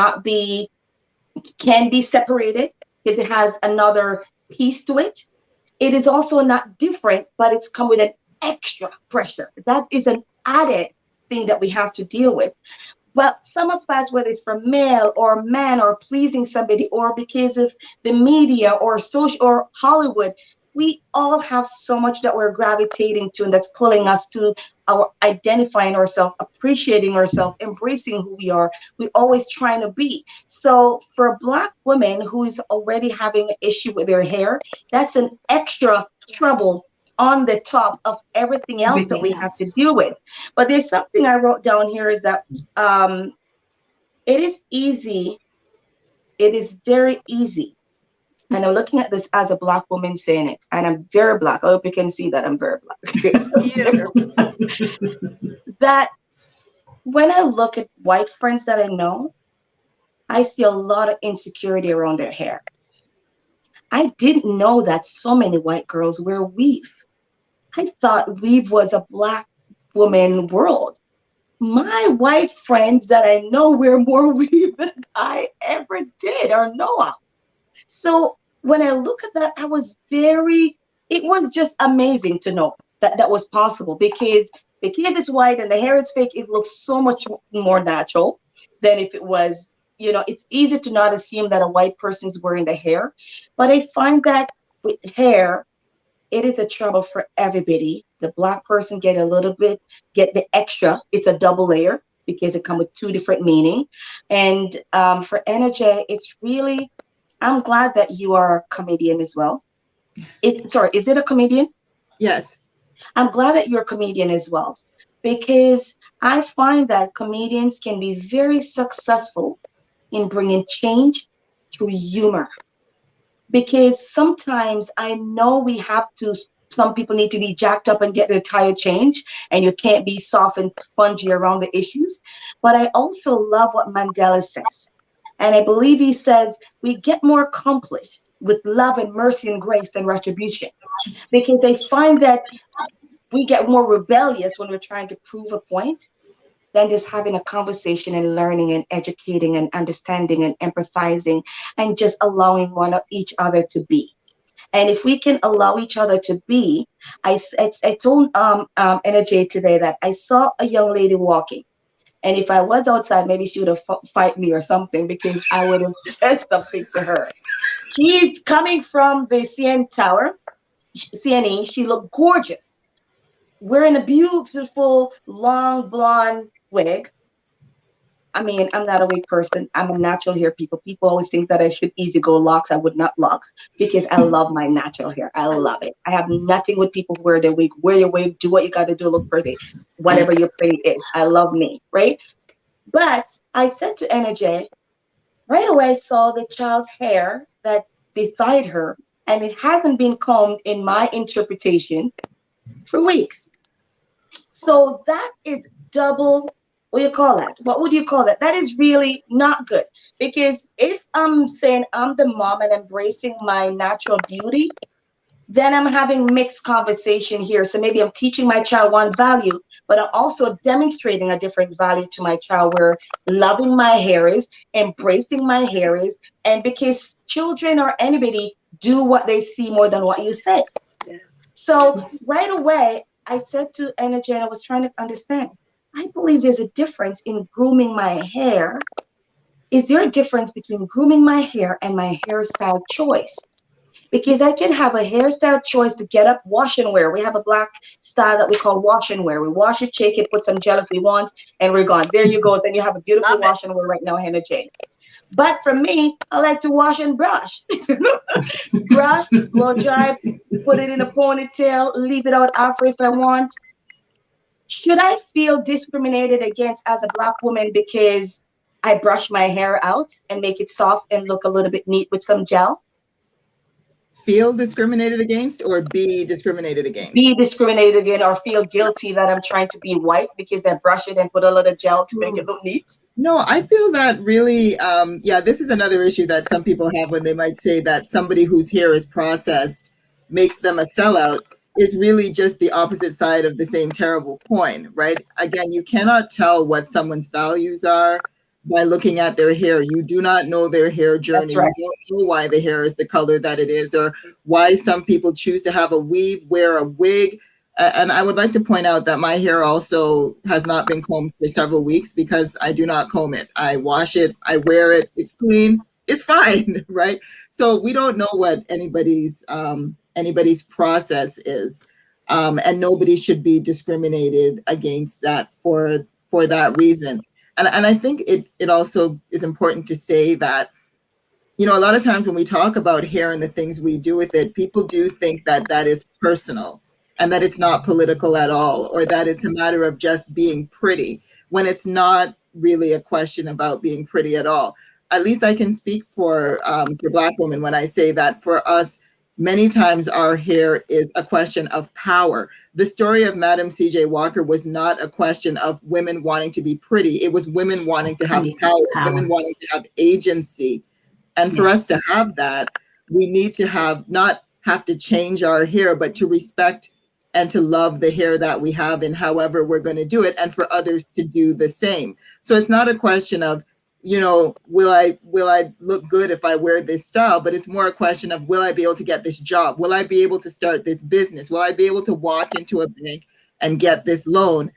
be separated, because it has another piece to it. It is also not different, but it's come with an extra pressure. That is an added thing that we have to deal with. But some of us, whether it's for male or man or pleasing somebody, or because of the media or social or Hollywood, we all have so much that we're gravitating to, and that's pulling us to our identifying ourselves, appreciating ourselves, embracing who we are. We're always trying to be. So for a Black woman who is already having an issue with their hair, that's an extra trouble on the top of everything else that we have to deal with. But there's something I wrote down here, is that it is easy. It is very easy. And I'm looking at this as a Black woman saying it, and I'm very Black. I hope you can see that I'm very Black. That when I look at white friends that I know, I see a lot of insecurity around their hair. I didn't know that so many white girls wear weave. I thought weave was a Black woman world. My white friends that I know wear more weave than I ever did or know of. So when I look at that, it was just amazing to know that that was possible, because the kid is white and the hair is fake. It looks so much more natural than if it was it's easy to not assume that a white person is wearing the hair, but I find that with hair, it is a trouble for everybody. The Black person get the extra. It's a double layer because it comes with two different meaning. And for enoje, it's really, I'm glad that you are a comedian as well. Is it a comedian? Yes. I'm glad that you're a comedian as well, because I find that comedians can be very successful in bringing change through humor. Because sometimes I know some people need to be jacked up and get their tire changed, and you can't be soft and spongy around the issues. But I also love what Mandela says. And I believe he says we get more accomplished with love and mercy and grace than retribution. Because I find that we get more rebellious when we're trying to prove a point than just having a conversation and learning and educating and understanding and empathizing and just allowing each other to be. And if we can allow each other to be, I told NJ today that I saw a young lady walking. And if I was outside, maybe she would have fight me or something, because I would have said something to her. She's coming from the CN Tower, CNE. She looked gorgeous, wearing a beautiful long blonde wig. I mean, I'm not a wig person. I'm a natural hair people. People always think that I should easy go locks. I would not locks, because I love my natural hair. I love it. I have nothing with people who wear their wig. Wear your wig. Do what you got to do. Look pretty. Whatever your pretty is. I love me, right? But I said to NJ, right away, I saw the child's hair that beside her, and it hasn't been combed in my interpretation for weeks. So that is double, what do you call that? What would you call that? That is really not good. Because if I'm saying I'm the mom and embracing my natural beauty, then I'm having mixed conversation here. So maybe I'm teaching my child one value, but I'm also demonstrating a different value to my child, where loving my hair is, embracing my hair is, and because children or anybody do what they see more than what you say. Yes. So right away, I said to Energy, and I was trying to understand, I believe there's a difference in grooming my hair. Is there a difference between grooming my hair and my hairstyle choice? Because I can have a hairstyle choice to get up, wash and wear. We have a Black style that we call wash and wear. We wash it, shake it, put some gel if we want, and we're gone. There you go. Then you have a beautiful wash and wear right now, Hannah Jane. But for me, I like to wash and brush. Brush, blow dry, put it in a ponytail, leave it out after if I want. Should I feel discriminated against as a Black woman because I brush my hair out and make it soft and look a little bit neat with some gel? Feel discriminated against, or be discriminated against? Be discriminated against, or feel guilty that I'm trying to be white because I brush it and put a little gel to make it look neat? No, I feel that really, this is another issue that some people have when they might say that somebody whose hair is processed makes them a sellout, is really just the opposite side of the same terrible coin, right? Again, you cannot tell what someone's values are by looking at their hair. You do not know their hair journey. Right. You don't know why the hair is the color that it is, or why some people choose to have a weave, wear a wig. And I would like to point out that my hair also has not been combed for several weeks because I do not comb it. I wash it, I wear it, it's clean, it's fine, right? So we don't know what anybody's process is. And nobody should be discriminated against that for that reason. And I think it also is important to say that, you know, a lot of times when we talk about hair and the things we do with it, people do think that that is personal and that it's not political at all, or that it's a matter of just being pretty, when it's not really a question about being pretty at all. At least I can speak for Black women when I say that for us, many times our hair is a question of power. The story of Madam C.J. Walker was not a question of women wanting to be pretty. It was women wanting to have power, women wanting to have agency. And for us to have that, we need to not have to change our hair, but to respect and to love the hair that we have and however we're going to do it, and for others to do the same. So it's not a question of, you know, will I look good if I wear this style? But it's more a question of, will I be able to get this job? Will I be able to start this business? Will I be able to walk into a bank and get this loan?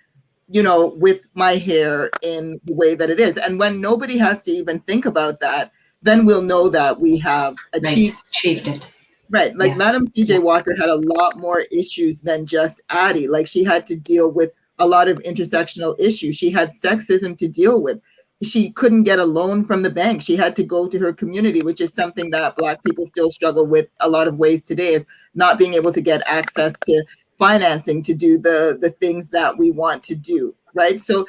you know, with my hair in the way that it is. And when nobody has to even think about that, then we'll know that we have achieved it. Right. Like Madam C.J. Walker had a lot more issues than just Addie. Like she had to deal with a lot of intersectional issues. She had sexism to deal with. She couldn't get a loan from the bank. She had to go to her community, which is something that Black people still struggle with a lot of ways today, is not being able to get access to financing to do the things that we want to do. Right. So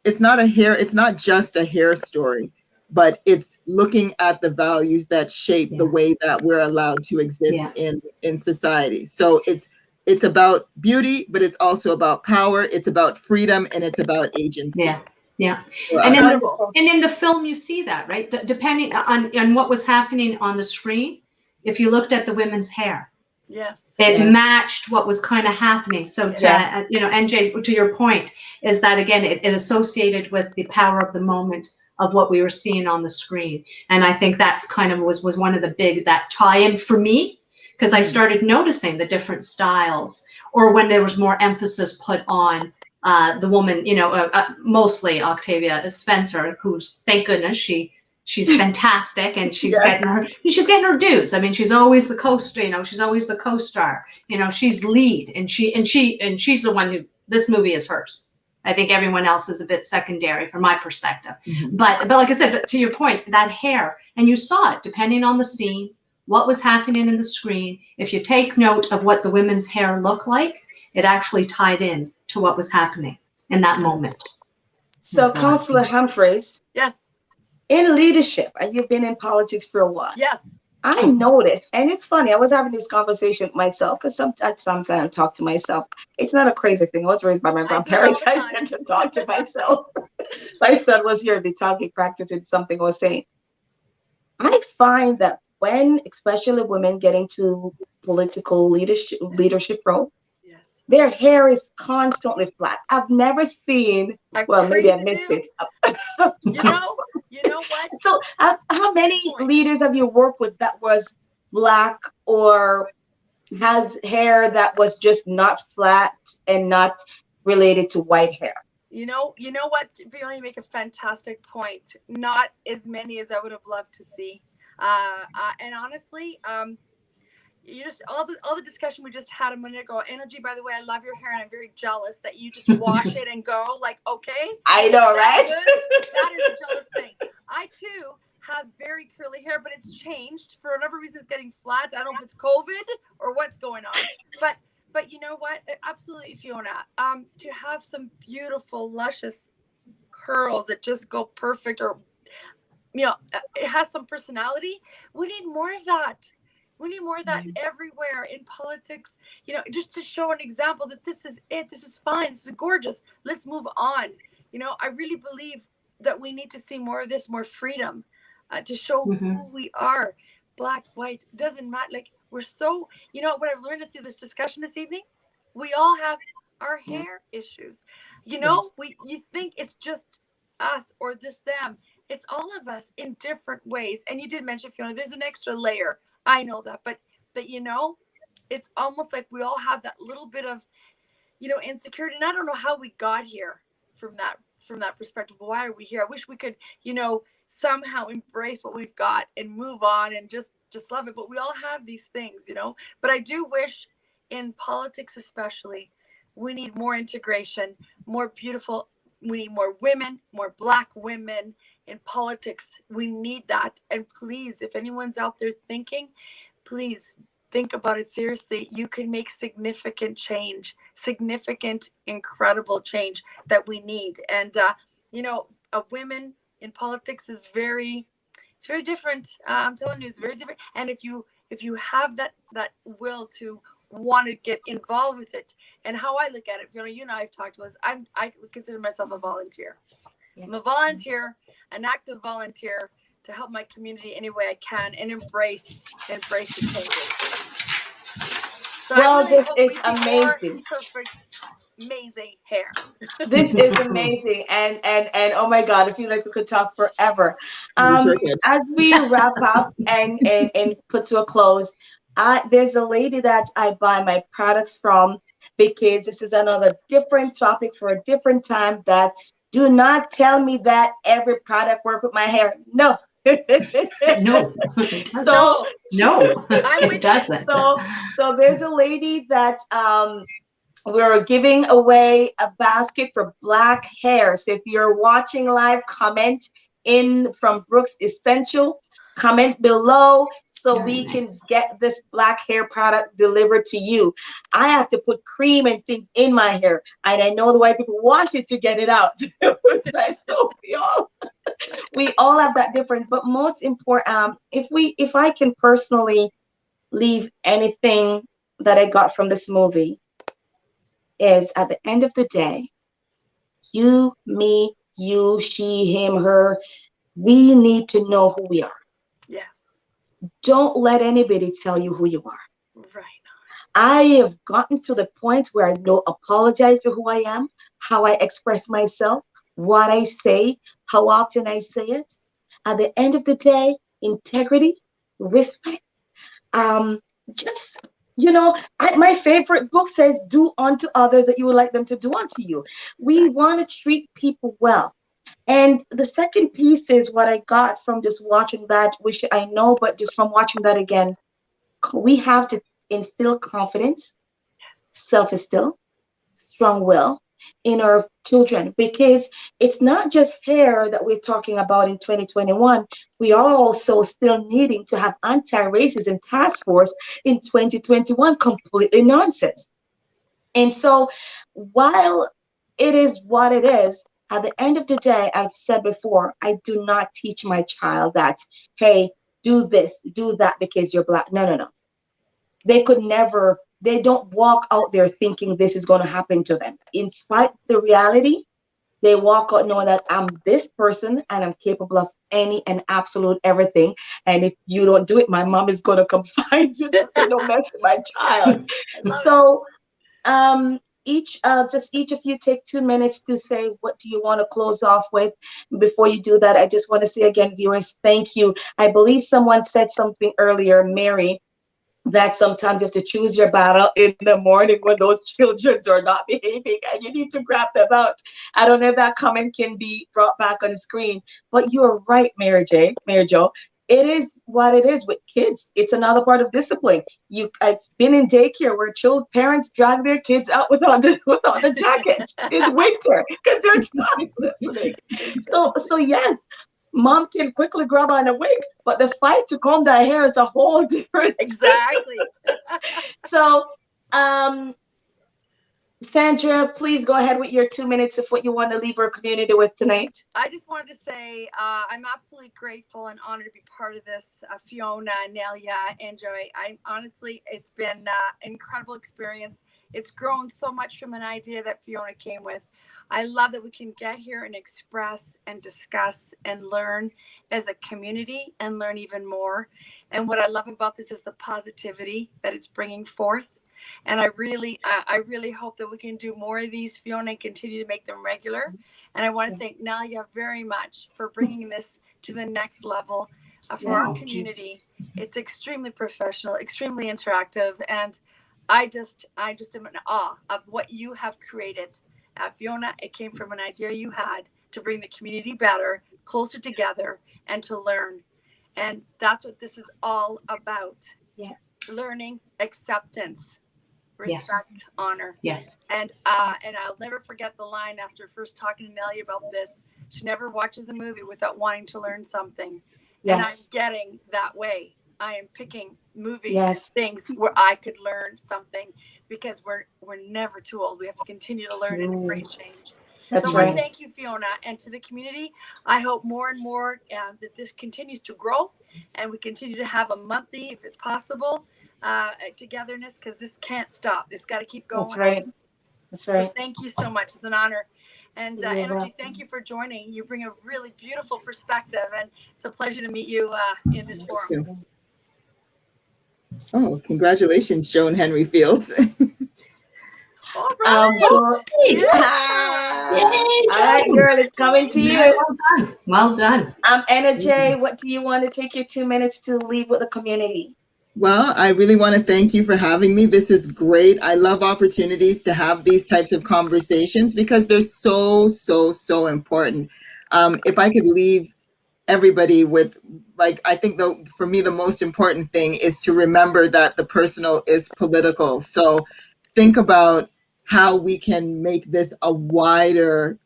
it's not just a hair story, but it's looking at the values that shape the way that we're allowed to exist in society. So it's about beauty, but it's also about power. It's about freedom, and it's about agency. And in the film, you see that, right? Depending on what was happening on the screen, if you looked at the women's hair, it matched what was kind of happening. So, you know, NJ, to your point, is that again, it associated with the power of the moment of what we were seeing on the screen. And I think that's kind of was one of the big, that tie-in for me, because I started noticing the different styles, or when there was more emphasis put on the woman, you know, mostly Octavia Spencer, who's, thank goodness, she's fantastic, and she's getting her dues. I mean, she's always the co-star, you know, she's always the co-star, you know, she's lead, and she's the one who, this movie is hers. I think everyone else is a bit secondary from my perspective. But like I said, but to your point, that hair, and you saw it depending on the scene, what was happening in the screen. If you take note of what the women's hair looked like, it actually tied in to what was happening in that moment. So, Councillor Humfrys, in leadership, and you've been in politics for a while. I noticed, and it's funny, I was having this conversation with myself, because sometimes I talk to myself. It's not a crazy thing. I was raised by my grandparents. I tend to talk to myself. My son was here, the talking, practicing something I was saying. I find that when, especially women get into political leadership role, their hair is constantly flat. I've never seen, well, maybe I missed it. You know what? So how many leaders have you worked with that was Black or has hair that was just not flat and not related to white hair? You know what, Phiona, you make a fantastic point. Not as many as I would have loved to see. And honestly, you just all the discussion we just had a minute ago. Energy, by the way, I love your hair, and I'm very jealous that you just wash it and go like, okay. I know, right? That is a jealous thing. I too have very curly hair, but it's changed for whatever reason. It's getting flat. I don't know if it's COVID or what's going on, but you know what? Absolutely, Phiona. To have some beautiful, luscious curls that just go perfect, or you know, it has some personality. We need more of that. We need more of that everywhere in politics, you know, just to show an example that this is it. This is fine. This is gorgeous. Let's move on. You know, I really believe that we need to see more of this, more freedom to show who we are. Black, white, doesn't matter. Like, we're so, you know, what I've learned through this discussion this evening, we all have our hair issues. You know, you think it's just us or this, them. It's all of us in different ways. And you did mention, Phiona, there's an extra layer. I know that, but you know, it's almost like we all have that little bit of, you know, insecurity. And I don't know how we got here from that perspective. Why are we here? I wish we could, you know, somehow embrace what we've got and move on and just love it. But we all have these things, you know. But I do wish, in politics especially, we need more integration, more beautiful. We need more women, more Black women in politics. We need that. And please, if anyone's out there thinking, please think about it seriously. You can make significant change, significant, incredible change that we need. And, you know, a women in politics is it's very different. I'm telling you, it's very different. And if you have that will to want to get involved with it, and how I look at it, you and I have talked about this, I consider myself a volunteer. I'm a volunteer, an active volunteer to help my community any way I can and embrace the changes. So well, really this is amazing. Perfect, amazing hair. This is amazing, and oh my God, I feel like we could talk forever. As we wrap up and put to a close, there's a lady that I buy my products from. because this is another different topic for a different time. That do not tell me that every product work with my hair. No. No. So no, it doesn't. So there's a lady that we're giving away a basket for black hair. So if you're watching live, comment in from Brooks Essential, comment below so we can get this black hair product delivered to you. I have to put cream and things in my hair, and I know the white people wash it to get it out. So we all have that difference. But most important, if I can personally leave anything that I got from this movie, is at the end of the day, you, me, you, she, him, her, we need to know who we are. Yes. Don't let anybody tell you who you are. Right. I have gotten to the point where I know apologize for who I am, how I express myself, what I say, how often I say it. At the end of the day, integrity, respect, just, my favorite book says, do unto others that you would like them to do unto you. We want to treat people well. And the second piece is what I got from just watching that, which I know, but just from watching that again, we have to instill confidence, self-esteem, strong will in our children, because it's not just hair that we're talking about in 2021. We are also still needing to have anti-racism task force in 2021. Completely nonsense. And so while it is what it is, at the end of the day, I've said before, I do not teach my child that, hey, do this, do that because you're black. No. They don't walk out there thinking this is going to happen to them. In spite of the reality, they walk out knowing that I'm this person and I'm capable of any and absolute everything. And if you don't do it, my mom is going to come find you. Don't mess with my child. So each of you take 2 minutes to say, what do you want to close off with? Before you do that, I just want to say again, viewers, thank you. I believe someone said something earlier, Mary, that sometimes you have to choose your battle in the morning when those children are not behaving and you need to grab them out. I don't know if that comment can be brought back on the screen, but you're right, Mary Jo. It is what it is with kids. It's another part of discipline. I've been in daycare where parents drag their kids out without the jackets in winter because they're not listening. So yes, mom can quickly grab on a wig, but the fight to comb that hair is a whole different. Exactly. So, Sandra, please go ahead with your 2 minutes of what you want to leave our community with tonight. I just wanted to say I'm absolutely grateful and honored to be part of this, Phiona, Nelia, and Joy. It's been an incredible experience. It's grown so much from an idea that Phiona came with. I love that we can get here and express and discuss and learn as a community and learn even more. And what I love about this is the positivity that it's bringing forth. And I really hope that we can do more of these, Phiona, and continue to make them regular. And I want to thank Nelia very much for bringing this to the next level for our community. It's extremely professional, extremely interactive. And I just am in awe of what you have created. Phiona, it came from an idea you had to bring the community better, closer together, and to learn. And that's what this is all about. Yeah. Learning, acceptance, respect, honor. Yes. And I'll never forget the line after first talking to Nelia about this. She never watches a movie without wanting to learn something. Yes. And I'm getting that way. I am picking movies and things where I could learn something, because we're never too old. We have to continue to learn and embrace change. That's so right. I want to thank you, Phiona, and to the community. I hope more and more that this continues to grow, and we continue to have a monthly, if it's possible, togetherness, because this can't stop. It's got to keep going. That's right. That's right. So thank you so much. It's an honor. And Energy, thank you for joining. You bring a really beautiful perspective, and it's a pleasure to meet you in this forum. Oh, congratulations, Joan Henry Fields. All right. All right, girl, it's coming to you. Well done. Energy, what do you want to take your 2 minutes to leave with the community? Well, I really want to thank you for having me. This is great. I love opportunities to have these types of conversations because they're so, so, so important. If I could leave everybody with, like, I think for me, the most important thing is to remember that the personal is political. So think about how we can make this a wider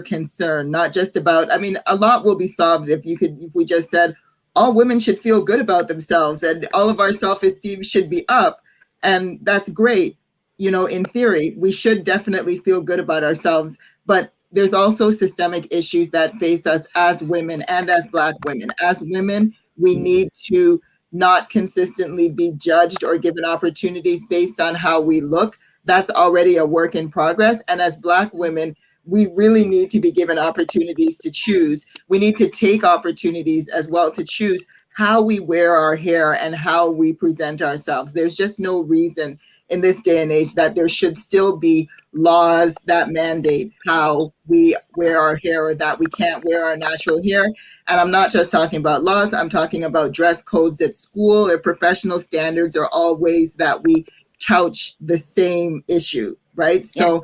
concern, not just about, I mean, a lot will be solved if we just said, all women should feel good about themselves and all of our self-esteem should be up. And that's great. You know, in theory, we should definitely feel good about ourselves, but there's also systemic issues that face us as women and as Black women. As women, we need to not consistently be judged or given opportunities based on how we look. That's already a work in progress. And as Black women, we really need to be given opportunities to choose. We need to take opportunities as well to choose how we wear our hair and how we present ourselves. There's just no reason in this day and age that there should still be laws that mandate how we wear our hair or that we can't wear our natural hair. And I'm not just talking about laws, I'm talking about dress codes at school or professional standards or all ways that we couch the same issue, right? So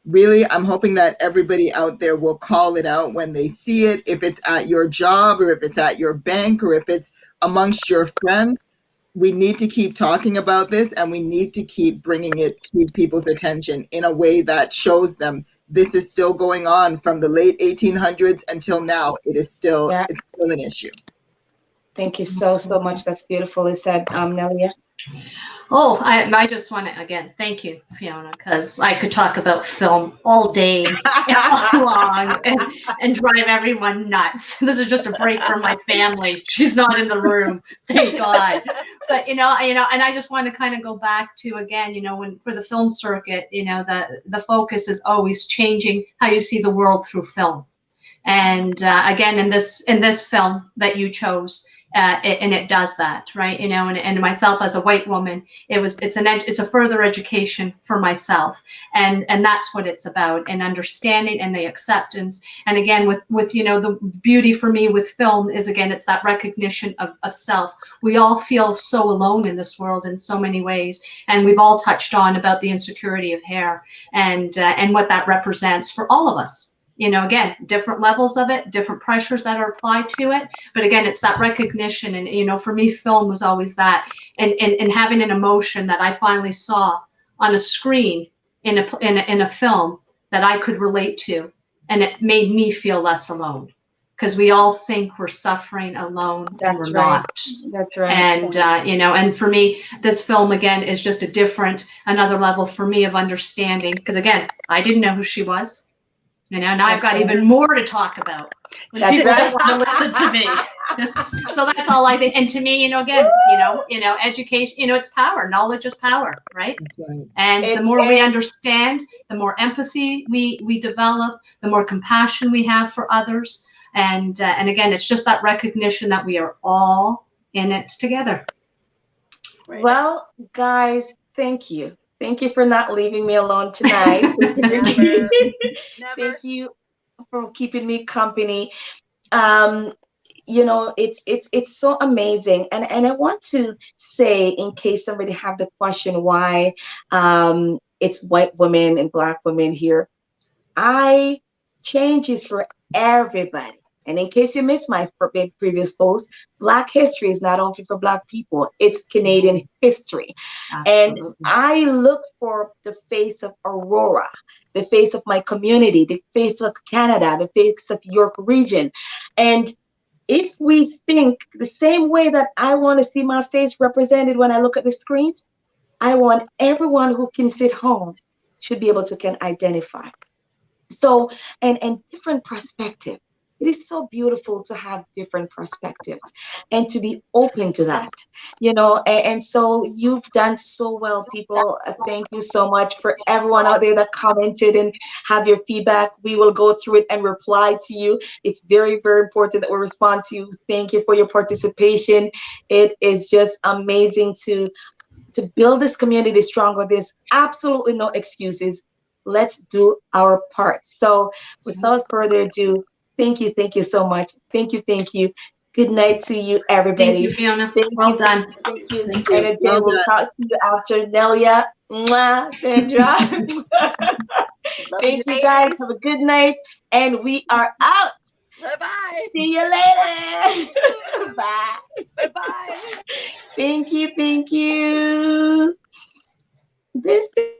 really, I'm hoping that everybody out there will call it out when they see it, if it's at your job or if it's at your bank or if it's amongst your friends. We need to keep talking about this and we need to keep bringing it to people's attention in a way that shows them this is still going on from the late 1800s until now. It's still an issue. Thank you so much. That's beautifully said, Nelia. Oh, I just want to, again, thank you, Phiona, because I could talk about film all day long and drive everyone nuts. This is just a break from my family. She's not in the room, thank God. But, and I just want to kind of go back to, again, when for the film circuit, the focus is always changing how you see the world through film. And again, in this film that you chose, and it does that, right? And myself as a white woman, it's a further education for myself, and that's what it's about, and understanding and the acceptance. And again, with the beauty for me with film is, again, it's that recognition of self. We all feel so alone in this world in so many ways, and we've all touched on about the insecurity of hair and what that represents for all of us. Again, different levels of it, different pressures that are applied to it. But again, it's that recognition. And, for me, film was always that. And having an emotion that I finally saw on a screen in a film that I could relate to. And it made me feel less alone. Because we all think we're suffering alone, and we're not. That's right. And, and for me, this film, again, is just another level for me of understanding. Because, again, I didn't know who she was. Now I've got even more to talk about. People don't want to listen to me. So that's all I think. And to me, again, education, it's power. Knowledge is power, right? That's right. And the more we understand, the more empathy we develop, the more compassion we have for others. And again, it's just that recognition that we are all in it together. Right. Well, guys, thank you. Thank you for not leaving me alone tonight. Never. Thank you for keeping me company. It's so amazing. And I want to say, in case somebody have the question why it's white women and Black women here, change is for everybody. And in case you missed my previous post, Black history is not only for Black people, it's Canadian history. Absolutely. And I look for the face of Aurora, the face of my community, the face of Canada, the face of York region. And if we think the same way that I want to see my face represented when I look at the screen, I want everyone who can sit home should be able to can identify. So, and different perspective. It is so beautiful to have different perspectives and to be open to that, and so you've done so well, people. Thank you so much for everyone out there that commented and have your feedback. We will go through it and reply to you. It's very, very important that we respond to you. Thank you for your participation. It is just amazing to build this community stronger. There's absolutely no excuses. Let's do our part. So without further ado, thank you so much. Thank you. Good night to you, Thank everybody. you, Phiona. Thank Well you. done. Thank you. Thank you. And again, Well we'll done. talk to you after. Nelia. Mwah, Sandra. Thank you, guys. Have a good night. And we are out. Bye-bye. See you later. Bye. Bye-bye. Thank you. Thank you. This is